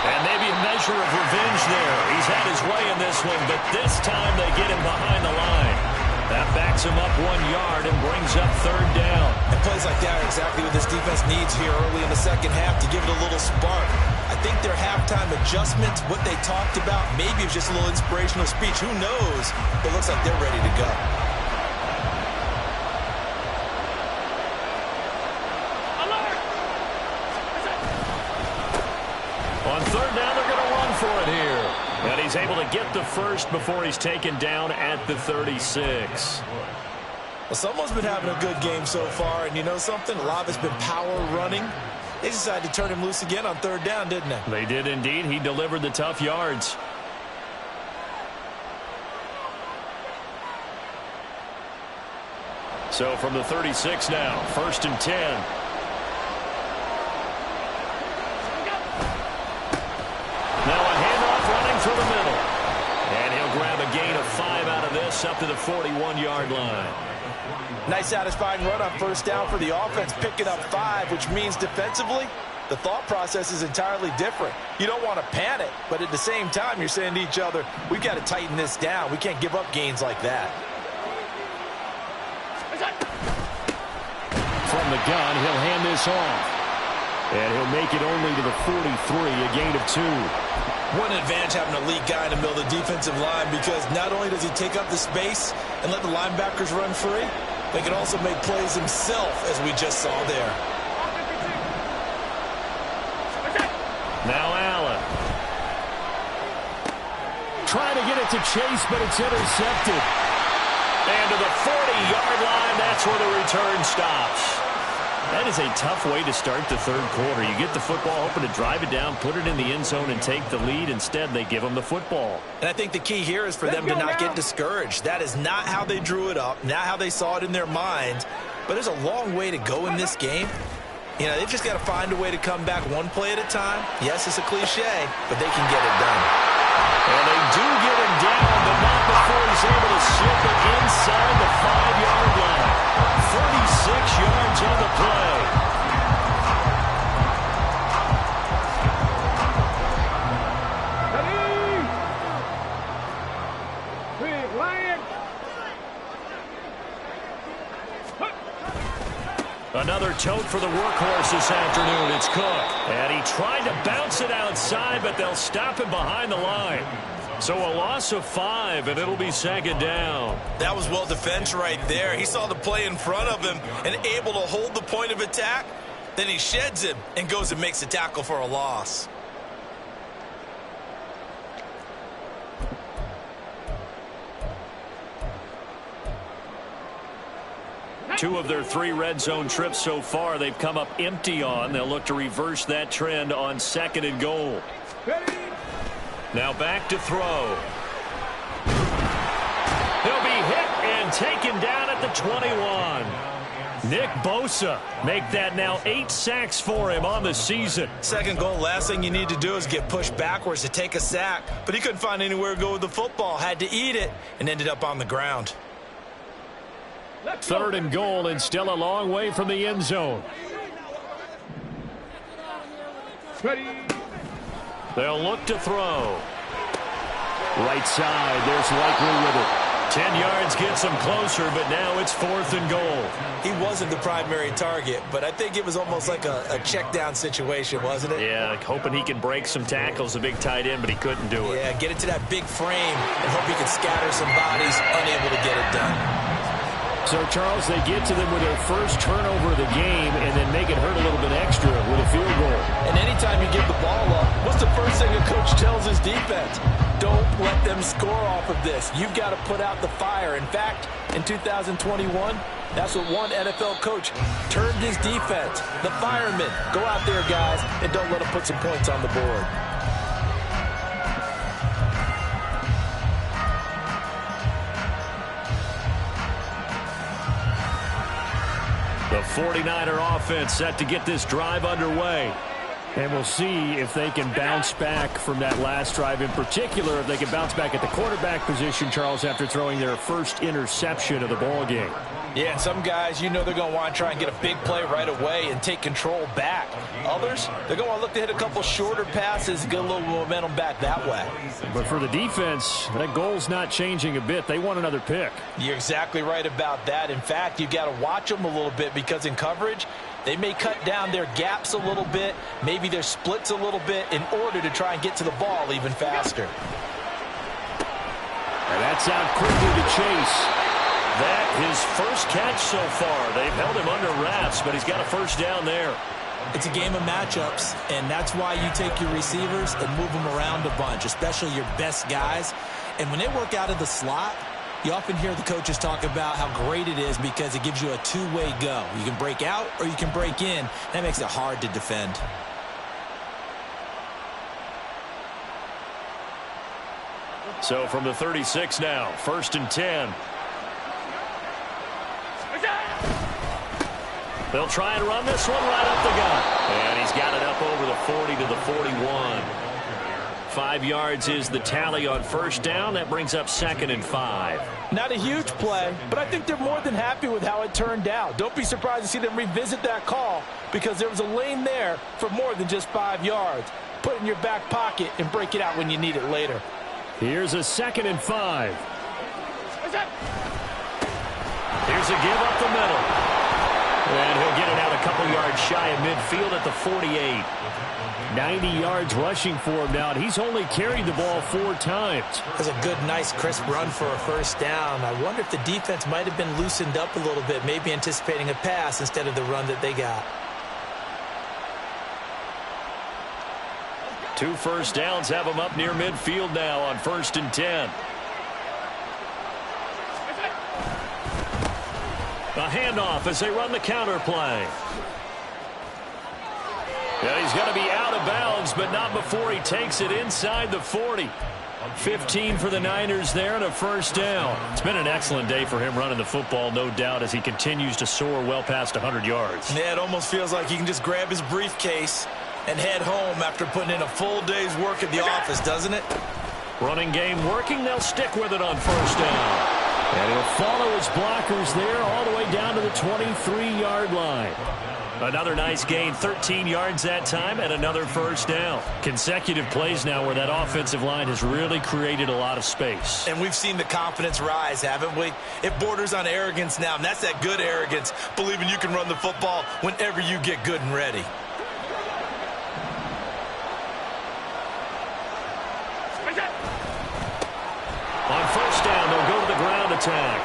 And maybe a measure of revenge there. He's had his way in this one, but this time they get him behind the line. That backs him up 1 yard and brings up third down. And plays like that are exactly what this defense needs here early in the second half to give it a little spark. I think their halftime adjustments, what they talked about, maybe it was just a little inspirational speech. Who knows? But it looks like they're ready to go. On third down, they're going to run for it here. And he's able to get the first before he's taken down at the 36. Well, someone's been having a good game so far, and you know something? A lot of it's been power running. They decided to turn him loose again on third down, didn't they? They did indeed. He delivered the tough yards. So from the 36 now, 1st and 10. Now a handoff running through the middle. And he'll grab a gain of 5 out of this up to the 41-yard line. Nice satisfying run on first down for the offense, picking up 5, which means defensively, the thought process is entirely different. You don't want to panic, but at the same time, you're saying to each other, we've got to tighten this down. We can't give up gains like that. From the gun, he'll hand this off. And he'll make it only to the 43, a gain of 2. What an advantage having a elite guy in the middle of the defensive line, because not only does he take up the space and let the linebackers run free, they can also make plays himself, as we just saw there. Now Allen. Trying to get it to Chase, but it's intercepted. And to the 40-yard line, that's where the return stops. That is a tough way to start the third quarter. You get the football, hoping to drive it down, put it in the end zone, and take the lead. Instead, they give them the football. And I think the key here is for them to not get discouraged. That is not how they drew it up, not how they saw it in their minds. But there's a long way to go in this game. You know, they've just got to find a way to come back one play at a time. Yes, it's a cliche, but they can get it done. And they do get him down, but not before he's able to slip it inside the 5-yard line. 36 yards on the play. Big Lion. Another tote for the workhorse this afternoon. It's Cook. And he tried to bounce it outside, but they'll stop him behind the line. So a loss of 5, and it'll be second down. That was well defense right there. He saw the play in front of him and able to hold the point of attack. Then he sheds him and goes and makes a tackle for a loss. 2 of their 3 red zone trips so far, they've come up empty on. They'll look to reverse that trend on 2nd and goal. Now back to throw. He'll be hit and taken down at the 21. Nick Bosa make that now 8 sacks for him on the season. 2nd goal, last thing you need to do is get pushed backwards to take a sack. But he couldn't find anywhere to go with the football. Had to eat it and ended up on the ground. 3rd and goal and still a long way from the end zone. They'll look to throw. Right side, there's Likely with it. 10 yards gets him closer, but now it's 4th and goal. He wasn't the primary target, but I think it was almost like a check down situation, wasn't it? Yeah, hoping he can break some tackles, a big tight end, but he couldn't do it. Yeah, get it to that big frame and hope he can scatter some bodies, unable to get it done. So, Charles, they get to them with their first turnover of the game and then make it hurt a little bit extra with a field goal. And anytime you give the ball up, what's the first thing a coach tells his defense? Don't let them score off of this. You've got to put out the fire. In fact, in 2021, that's what one NFL coach termed his defense. The firemen. Go out there, guys, and don't let them put some points on the board. The 49er offense set to get this drive underway. And we'll see if they can bounce back from that last drive, in particular, if they can bounce back at the quarterback position, Charles, after throwing their first interception of the ball game. Yeah, and some guys, you know they're going to want to try and get a big play right away and take control back. Others, they're going to look to hit a couple shorter passes and get a little momentum back that way. But for the defense, that goal's not changing a bit. They want another pick. You're exactly right about that. In fact, you've got to watch them a little bit because in coverage, they may cut down their gaps a little bit, maybe their splits a little bit in order to try and get to the ball even faster. And that's out quickly to Chase. That his first catch so far. They've held him under wraps, but he's got a first down there. It's a game of matchups, and that's why you take your receivers and move them around a bunch, especially your best guys. And when they work out of the slot, you often hear the coaches talk about how great it is because it gives you a two-way go. You can break out or you can break in. That makes it hard to defend. So from the 36 now, 1st and 10. They'll try and run this one right up the gut. And he's got it up over the 40 to the 41. 5 yards is the tally on first down. That brings up 2nd and 5. Not a huge play, but I think they're more than happy with how it turned out. Don't be surprised to see them revisit that call because there was a lane there for more than just 5 yards. Put it in your back pocket and break it out when you need it later. Here's a 2nd and 5. Here's a give up the middle. And he'll get it out a couple yards shy of midfield at the 48. 90 yards rushing for him now, and he's only carried the ball 4 times. That's a good, nice, crisp run for a first down. I wonder if the defense might have been loosened up a little bit, maybe anticipating a pass instead of the run that they got. 2 first downs have him up near midfield now on 1st and 10. A handoff as they run the counter play. Yeah, he's going to be out of bounds, but not before he takes it inside the 40. 15 for the Niners there and a first down. It's been an excellent day for him running the football, no doubt, as he continues to soar well past 100 yards. Yeah, it almost feels like he can just grab his briefcase and head home after putting in a full day's work at the office, doesn't it? Running game working. They'll stick with it on first down. And he'll follow his blockers there all the way down to the 23-yard line. Another nice gain, 13 yards that time, and another first down. Consecutive plays now where that offensive line has really created a lot of space. And we've seen the confidence rise, haven't we? It borders on arrogance now, and that's that good arrogance, believing you can run the football whenever you get good and ready. On first down, they'll go to the ground attack.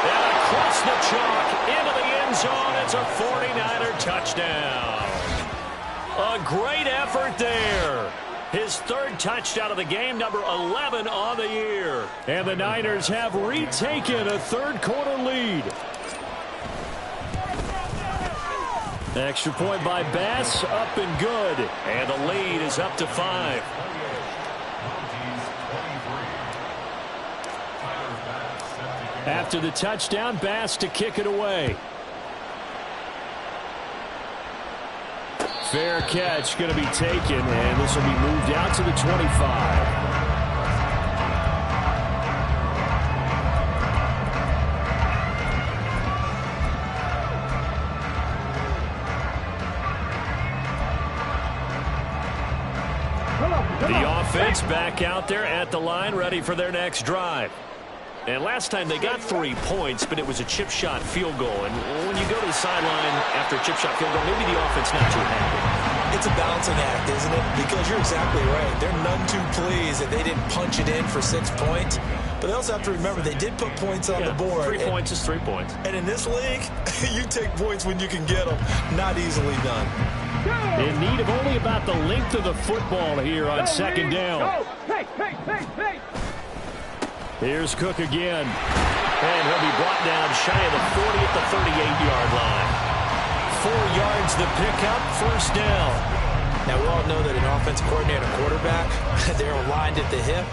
And across the chalk, into the end zone, it's a 49er touchdown. A great effort there. His third touchdown of the game, number 11 on the year. And the Niners have retaken a third-quarter lead. Extra point by Bass, up and good. And the lead is up to 5. After the touchdown, Bass to kick it away. Fair catch going to be taken, and this will be moved out to the 25. The offense back out there at the line, ready for their next drive. And last time they got 3 points, but it was a chip shot field goal. And when you go to the sideline after a chip shot field goal, maybe the offense not too happy. It's a balancing act, isn't it? Because you're exactly right. They're none too pleased that they didn't punch it in for 6 points. But they also have to remember they did put points on the board. 3 points is 3 points. And in this league, you take points when you can get them. Not easily done. In need of only about the length of the football here on second down. Hey. Here's Cook again. And he'll be brought down shy of the 40 at the 38-yard line. 4 yards the pickup, first down. Now, we all know that an offensive coordinator and quarterback, they're aligned at the hip.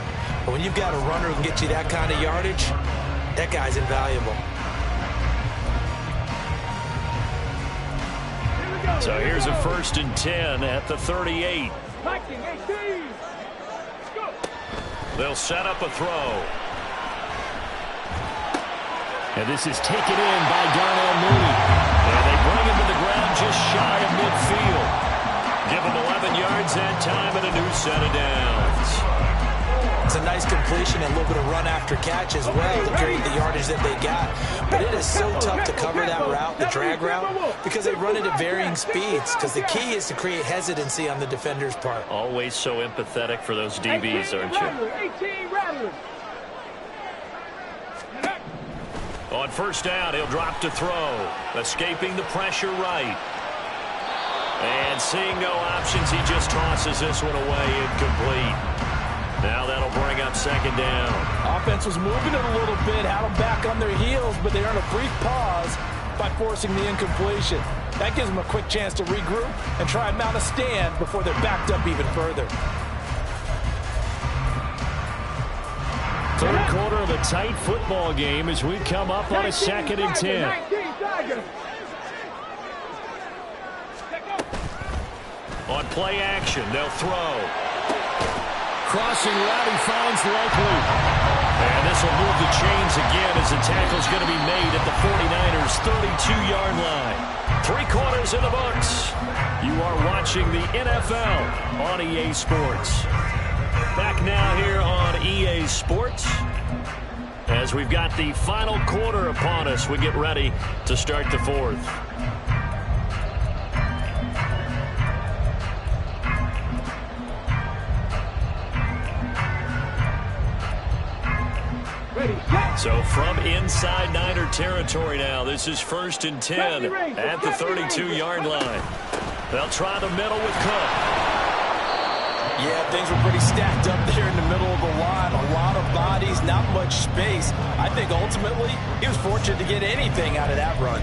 But when you've got a runner who can get you that kind of yardage, that guy's invaluable. So here's a 1st and 10 at the 38. They'll set up a throw. And this is taken in by Darnell Mooney. And they bring him to the ground just shy of midfield. Give him 11 yards that time and a new set of downs. It's a nice completion and a little bit of run after catch as well to create the yardage that they got. But it is so tough to cover that route, the drag route, because they run it at varying speeds. Because the key is to create hesitancy on the defender's part. Always so empathetic for those DBs, aren't you? 18 rattlers. On first down, he'll drop to throw. Escaping the pressure right. And seeing no options, he just tosses this one away, incomplete. Now that'll bring up second down. Offense was moving it a little bit, had them back on their heels, but they earned a brief pause by forcing the incompletion. That gives them a quick chance to regroup and try and mount a stand before they're backed up even further. Third quarter of a tight football game as we come up on a 2nd and 10. On play action, they'll throw. Crossing route, he finds Likely. And this will move the chains again as the tackle's going to be made at the 49ers' 32-yard line. 3 quarters in the books. You are watching the NFL on EA Sports. Back now here on EA Sports as we've got the final quarter upon us. We get ready to start the 4th. So from inside Niner territory now, this is 1st and 10 at the 32-yard line. They'll try the middle with Cook. Yeah, things were pretty stacked up there in the middle of the line. A lot of bodies, not much space. I think ultimately he was fortunate to get anything out of that run.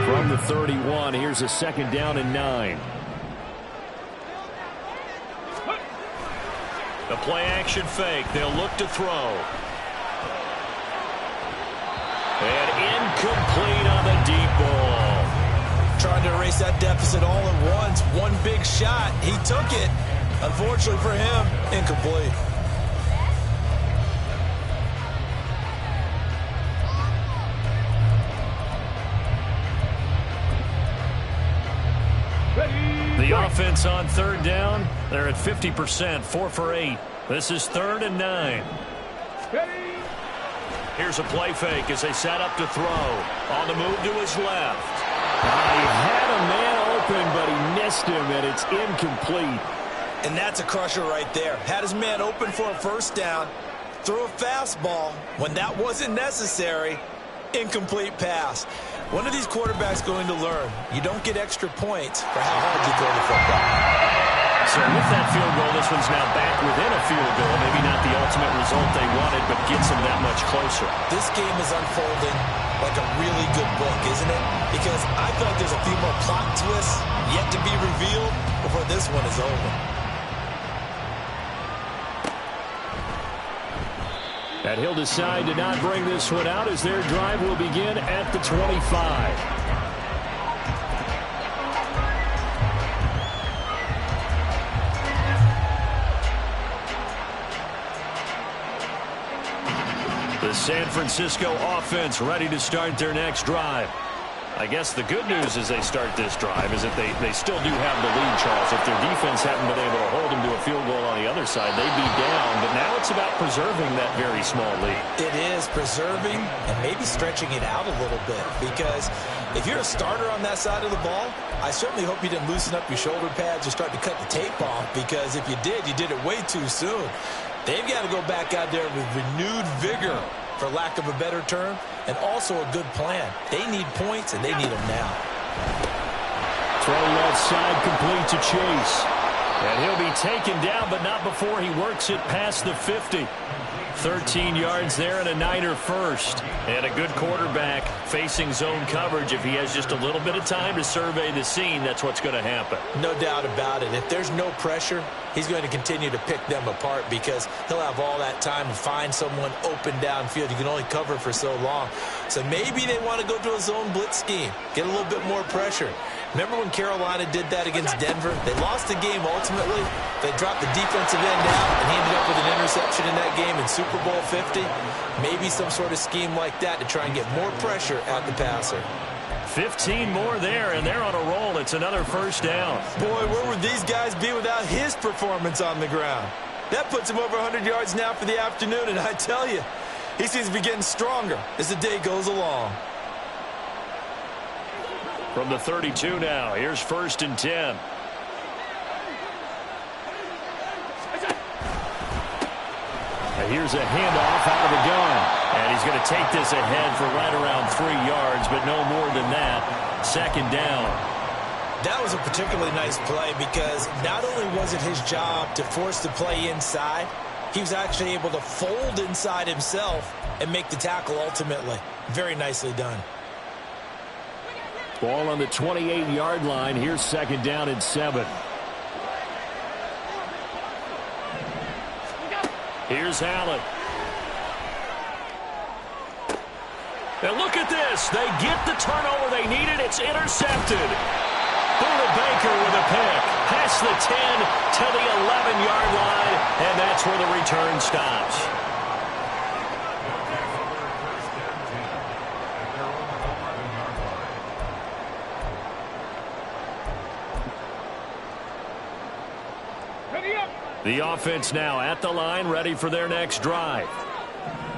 From the 31, here's a 2nd down and 9. The play action fake. They'll look to throw. And incomplete on the deep ball. Trying to erase that deficit all at once. One big shot. He took it. Unfortunately for him, incomplete. The offense on 3rd down, they're at 50%, 4 for 8. This is 3rd and 9. Here's a play fake as they set up to throw. On the move to his left. He had a man open, but he missed him, and it's incomplete. And that's a crusher right there. Had his man open for a first down, threw a fastball when that wasn't necessary, incomplete pass. One of these quarterbacks going to learn, you don't get extra points for how hard you throw the football. So with that field goal, this one's now back within a field goal. Maybe not the ultimate result they wanted, but gets them that much closer. This game is unfolding like a really good book, isn't it? Because I feel like there's a few more plot twists yet to be revealed before this one is over. And he'll decide to not bring this one out as their drive will begin at the 25. The San Francisco offense ready to start their next drive. I guess the good news as they start this drive is that they still do have the lead, Charles. If their defense hadn't been able to hold them to a field goal on the other side, they'd be down. But now it's about preserving that very small lead. It is preserving and maybe stretching it out a little bit. Because if you're a starter on that side of the ball, I certainly hope you didn't loosen up your shoulder pads or start to cut the tape off. Because if you did, you did it way too soon. They've got to go back out there with renewed vigor, for lack of a better term, and also a good plan. They need points, and they need them now. Throw left side complete to Chase. And he'll be taken down, but not before he works it past the 50. 13 yards there and a Niner first. And a good quarterback facing zone coverage. If he has just a little bit of time to survey the scene, that's what's going to happen. No doubt about it. If there's no pressure, he's going to continue to pick them apart because he'll have all that time to find someone open downfield. You can only cover for so long. So maybe they want to go to a zone blitz scheme, get a little bit more pressure. Remember when Carolina did that against Denver? They lost the game ultimately. They dropped the defensive end out, and he ended up with an interception in that game in Super Bowl 50. Maybe some sort of scheme like that to try and get more pressure at the passer. 15 more there, and they're on a roll. It's another first down. Boy, where would these guys be without his performance on the ground? That puts him over 100 yards now for the afternoon, and I tell you, he seems to be getting stronger as the day goes along. From the 32 now, here's 1st and 10. And here's a handoff out of the gun. And he's going to take this ahead for right around 3 yards, but no more than that. 2nd down. That was a particularly nice play because not only was it his job to force the play inside, he was actually able to fold inside himself and make the tackle ultimately. Very nicely done. Ball on the 28-yard line. Here's 2nd down and 7. Here's Allen. And look at this. They get the turnover they needed. It's intercepted. Buda Baker with a pick. Past the 10 to the 11-yard line, and that's where the return stops. The offense now at the line, ready for their next drive.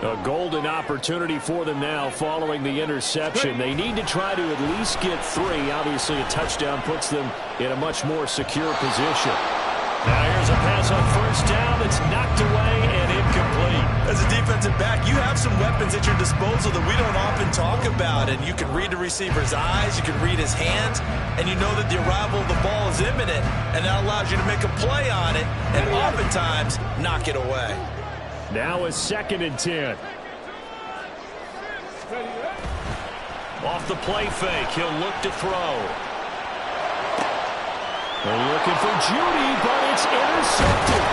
A golden opportunity for them now following the interception. They need to try to at least get 3. Obviously, a touchdown puts them in a much more secure position. Now here's a pass on 1st down. It's knocked away and incomplete. As a defensive back, you have some weapons at your disposal that we don't often talk about. And you can read the receiver's eyes, you can read his hands, and you know that the arrival of the ball is imminent, and that allows you to make a play on it and oftentimes knock it away. Now a 2nd and 10. Off the play fake, he'll look to throw. They're looking for Judy, but it's intercepted.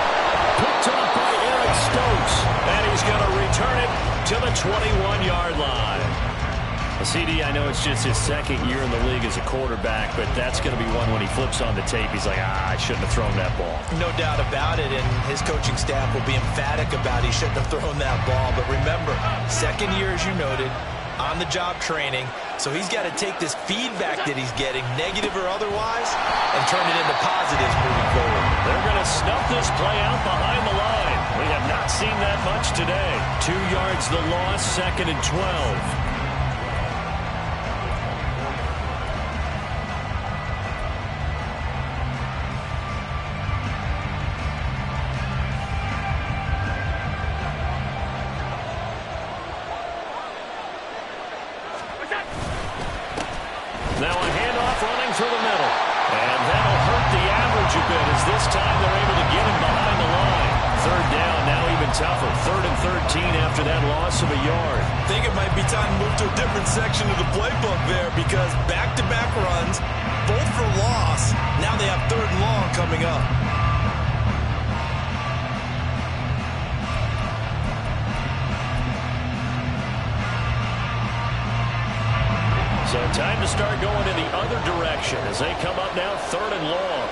Picked up by Eric Stokes, and he's going to return it to the 21-yard line. CD, I know it's just his 2nd year in the league as a quarterback, but that's going to be one when he flips on the tape. He's like, I shouldn't have thrown that ball. No doubt about it, and his coaching staff will be emphatic about he shouldn't have thrown that ball. But remember, 2nd year, as you noted, on-the-job training, so he's got to take this feedback that he's getting, negative or otherwise, and turn it into positives moving forward. They're going to snuff this play out behind the line. We have not seen that much today. 2 yards the loss, 2nd and 12. Now a handoff running through the middle. And that'll hurt the average a bit as this time they're able to get him behind the line. Third down, now even tougher. 3rd and 13 after that loss of a yard. I think it might be time to move to a different section of the playbook there because back-to-back runs, both for loss. Now they have 3rd and long coming up. So time to start going in the other direction as they come up now 3rd and long.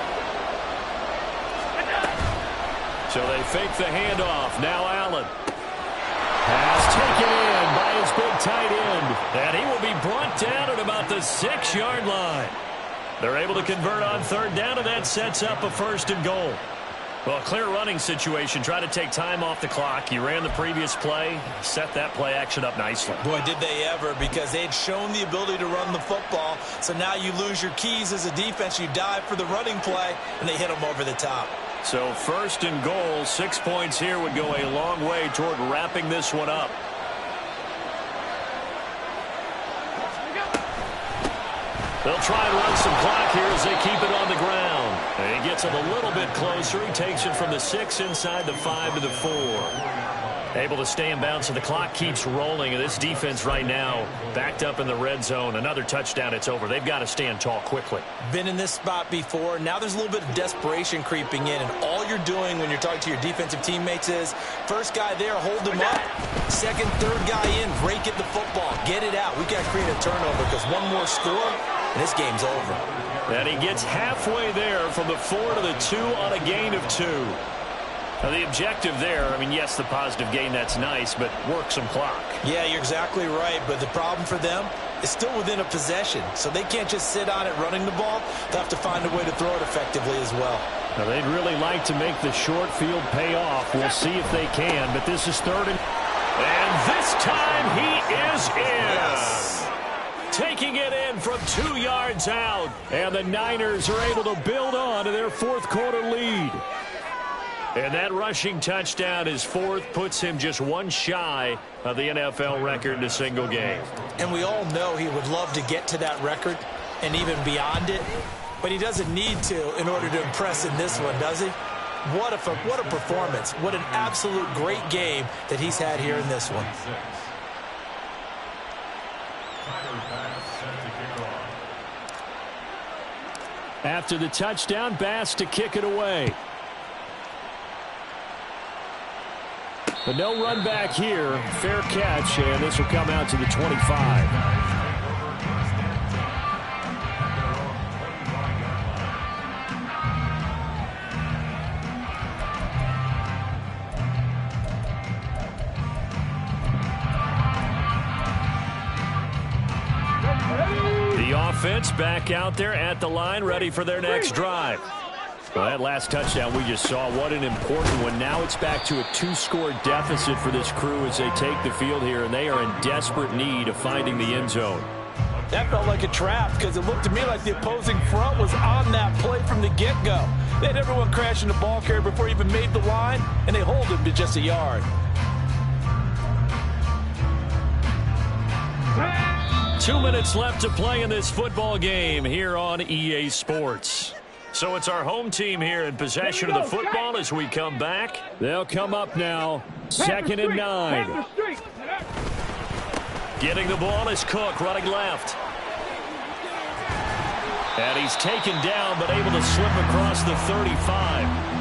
So they fake the handoff. Now Allen. Pass taken in by his big tight end. And he will be brought down at about the 6-yard line. They're able to convert on 3rd down, and that sets up a 1st and goal. Well, clear running situation. Try to take time off the clock. You ran the previous play, set that play action up nicely. Boy, did they ever, because they'd shown the ability to run the football. So now you lose your keys as a defense. You dive for the running play, and they hit them over the top. So 1st and goal, 6 points here would go a long way toward wrapping this one up. They'll try and run some clock here as they keep it on the ground. And he gets it a little bit closer. He takes it from the 6 inside the 5 to the 4. Able to stay in bounds, and the clock keeps rolling. And this defense right now backed up in the red zone. Another touchdown, it's over. They've got to stand tall quickly. Been in this spot before. Now there's a little bit of desperation creeping in. And all you're doing when you're talking to your defensive teammates is, first guy there, hold him up. Second, third guy in, break it the football. Get it out. We've got to create a turnover because one more score, and this game's over. And he gets halfway there from the 4 to the 2 on a gain of 2. Now the objective there, I mean, yes, the positive gain, that's nice, but work some clock. Yeah, you're exactly right, but the problem for them is still within a possession, so they can't just sit on it running the ball. They'll have to find a way to throw it effectively as well. Now they'd really like to make the short field pay off. We'll see if they can, but this is 3rd and this time he is in. Yes. Taking it in from 2 yards out, and the Niners are able to build on to their 4th quarter lead. And that rushing touchdown, his 4th, puts him just one shy of the NFL record in a single game. And we all know he would love to get to that record and even beyond it, but he doesn't need to in order to impress in this one, does he? What a performance. What an absolute great game that he's had here in this one. After the touchdown, Bass to kick it away. But no run back here. Fair catch, and this will come out to the 25. The offense back out there at the line, ready for their next drive. Well, that last touchdown we just saw, what an important one. Now it's back to a 2-score deficit for this crew as they take the field here, and they are in desperate need of finding the end zone. That felt like a trap because it looked to me like the opposing front was on that play from the get-go. They had everyone crashing the ball carrier before he even made the line, and they hold him to just a yard. Two minutes left to play in this football game here on EA Sports. So it's our home team here in possession of the football as we come back. They'll come up now, 2nd and 9. Getting the ball is Cook running left. And he's taken down but able to slip across the 35.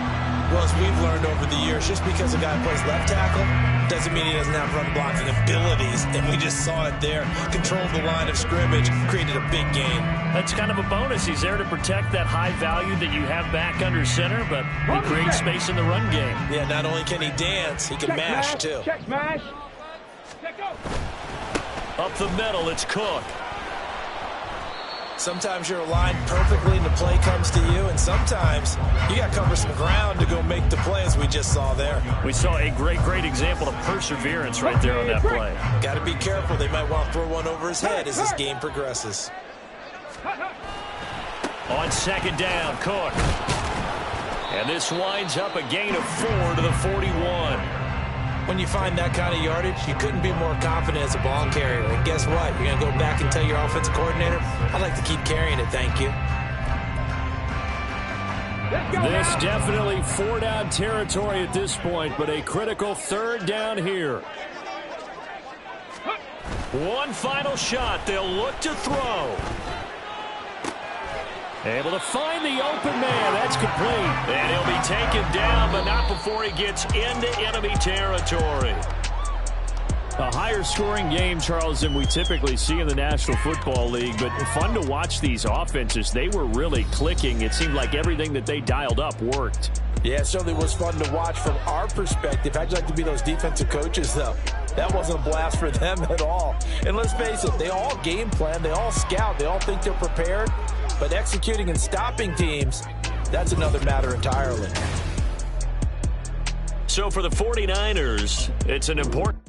Well, as we've learned over the years, just because a guy plays left tackle doesn't mean he doesn't have run blocking abilities. And we just saw it there. Controlled the line of scrimmage, created a big gain. That's kind of a bonus. He's there to protect that high value that you have back under center, but he creates space in the run game. Yeah, not only can he dance, he can mash, too. Check smash. Check go. Up the middle, it's Cook. Sometimes you're aligned perfectly and the play comes to you, and sometimes you got to cover some ground to go make the play, as we just saw there. We saw a great example of perseverance right there on that play. Got to be careful. They might want to throw one over his head as this game progresses. On 2nd down, Cook. And this winds up a gain of 4 to the 41. When you find that kind of yardage, you couldn't be more confident as a ball carrier. And guess what? You're going to go back and tell your offensive coordinator, I'd like to keep carrying it, thank you. This definitely 4-down territory at this point, but a critical 3rd down here. One final shot. They'll look to throw. Able to find the open man. That's complete. And he'll be taken down, but not before he gets into enemy territory. A higher scoring game, Charles, than we typically see in the National Football League, but fun to watch these offenses. They were really clicking. It seemed like everything that they dialed up worked. Yeah, it certainly was fun to watch from our perspective. How'd you like to be those defensive coaches, though? That wasn't a blast for them at all. And let's face it, they all game plan, they all scout, they all think they're prepared. But executing and stopping teams, that's another matter entirely. So for the 49ers, it's an important...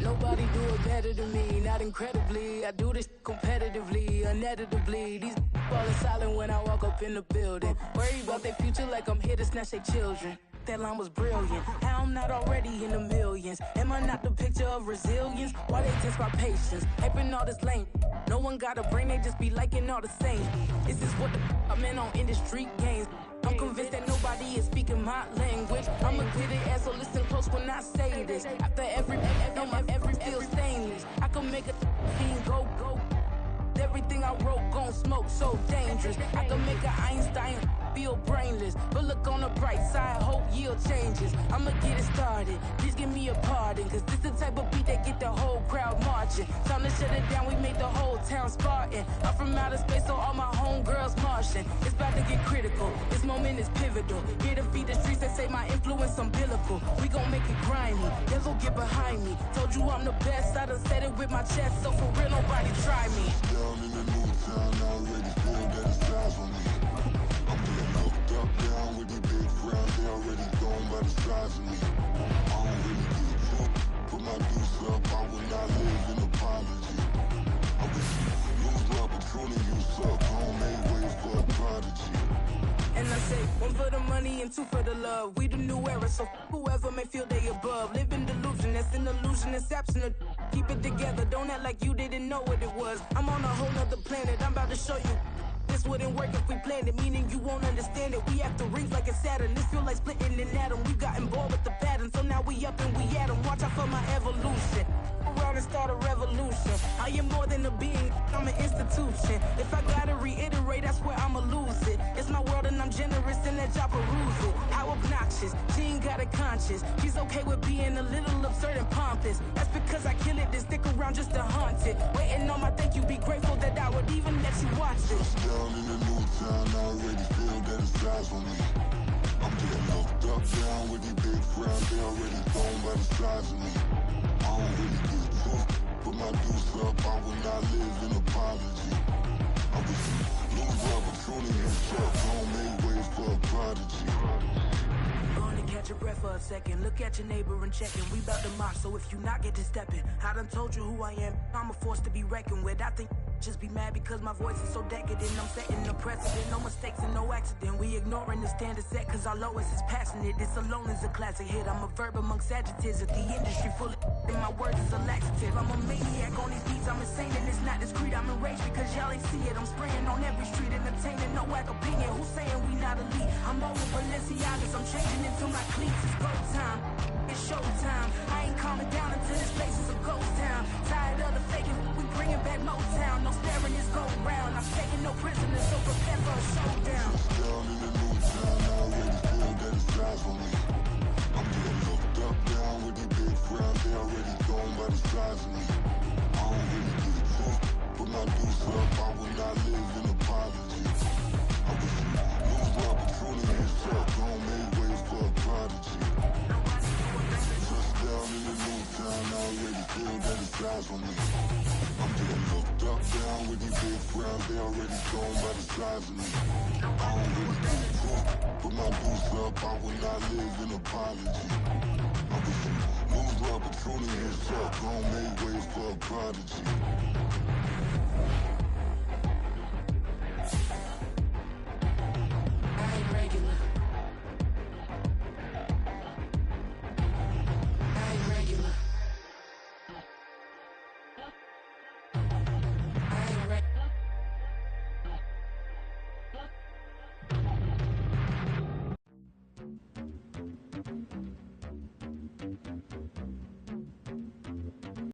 Nobody do it better than me, not incredibly. I do this competitively, uneditably. These falling silent when I walk up in the building. Worry about their future like I'm here to snatch their children. That line was brilliant. How I'm not already in the millions. Am I not the picture of resilience? Why they test my patience? Hyping all this lame. No one got a brain, they just be liking all the same. Is this what the I'm in on industry games? I'm convinced that nobody is speaking my language. I'ma get it as so listen close when I say this. After every feel stainless. I can make a fiend go. Everything I wrote gon' smoke so dangerous. I can make an Einstein feel brainless. But look on the bright side, hope yield changes. I'ma get it started, please give me a pardon. Cause this the type of beat that get the whole crowd marching. Time to shut it down, we made the whole town Spartan. I'm from outer space, so all my homegirls Martian. It's about to get critical, this moment is pivotal. Here to feed the streets that say my influence umbilical. We gon' make it grimy, devil get behind me. Told you I'm the best, I done said it with my chest. So for real, nobody try me. Down in the new town, I already feel that it's eyes on me. I'm getting hooked up down with these big crowds, they already gone by the size of me. I don't really get took, put my deuce up, I will not live in apology. I wish you lose my patron and you suck, I don't make way for a prodigy. And I say, one for the money and two for the love. We the new era, so whoever may feel they above. Live in delusion, that's an illusion, that's absent. Keep it together, don't act like you didn't know what it was. I'm on a whole nother planet, I'm about to show you. This wouldn't work if we planned it, meaning you won't understand it. We have to rings like a Saturn, this feel like splitting an atom. We got involved with the pattern, so now we up and we at 'em. Watch out for my evolution. Around and start a revolution. I am more than a being, I'm an institution. If I gotta reiterate, I swear I'ma lose it. It's my world and I'm generous and let y'all peruse it. How obnoxious, she ain't got a conscience. She's okay with being a little absurd and pompous. That's because I kill it, then stick around just to haunt it. Waiting on my thank you, be grateful that I would even let you watch this. Down in the new town, I already feel that it's eyes on me. I'm getting hooked up down with these big crowds, they already gone by the size of me. I don't really get took, put my deuce up, I will not live in apology. I wish you lose my patron and you suck, I don't make way for a prodigy. Going to catch your breath for a second. Look at your neighbor and check him. We bout to mock, so if you not get to stepping. I done told you who I am. I'm a force to be reckoned with. I think just be mad because my voice is so decadent. I'm setting the precedent. No mistakes and no accident. We ignoring the standard set because our lowest is passionate. This alone is a classic hit. I'm a verb amongst adjectives. If the industry full of and my words is a laxative. I'm a maniac on these beats. I'm insane and it's not discreet. I'm enraged because y'all ain't see it. I'm spraying on every street. Entertaining, no whack opinion. Who's saying we not elite? I'm over Balenciagas. I'm changing into my cleats. It's go time. It's showtime. I ain't calming down until this place is a ghost town. Tired of the faking. We bringing back Motown. No staring this go round. I'm taking no prisoners, so prepare for a showdown. Down in the new town, I already feel that it's eyes on me. I'm getting hooked up down with these big crowds, they already gone by the size of me. I don't really get took, put my deuce up, I will not live in apology. I wish you lose my patron and you suck, I don't make way for a prodigy. feel that it's eyes on me. I'm getting looked up, down with these big frowns. They already shown by the size of me. I don't really give a fuck. Put my boots up, I will not live in apology. I wish you moves like opportunity is up. Gon' make way for a prodigy.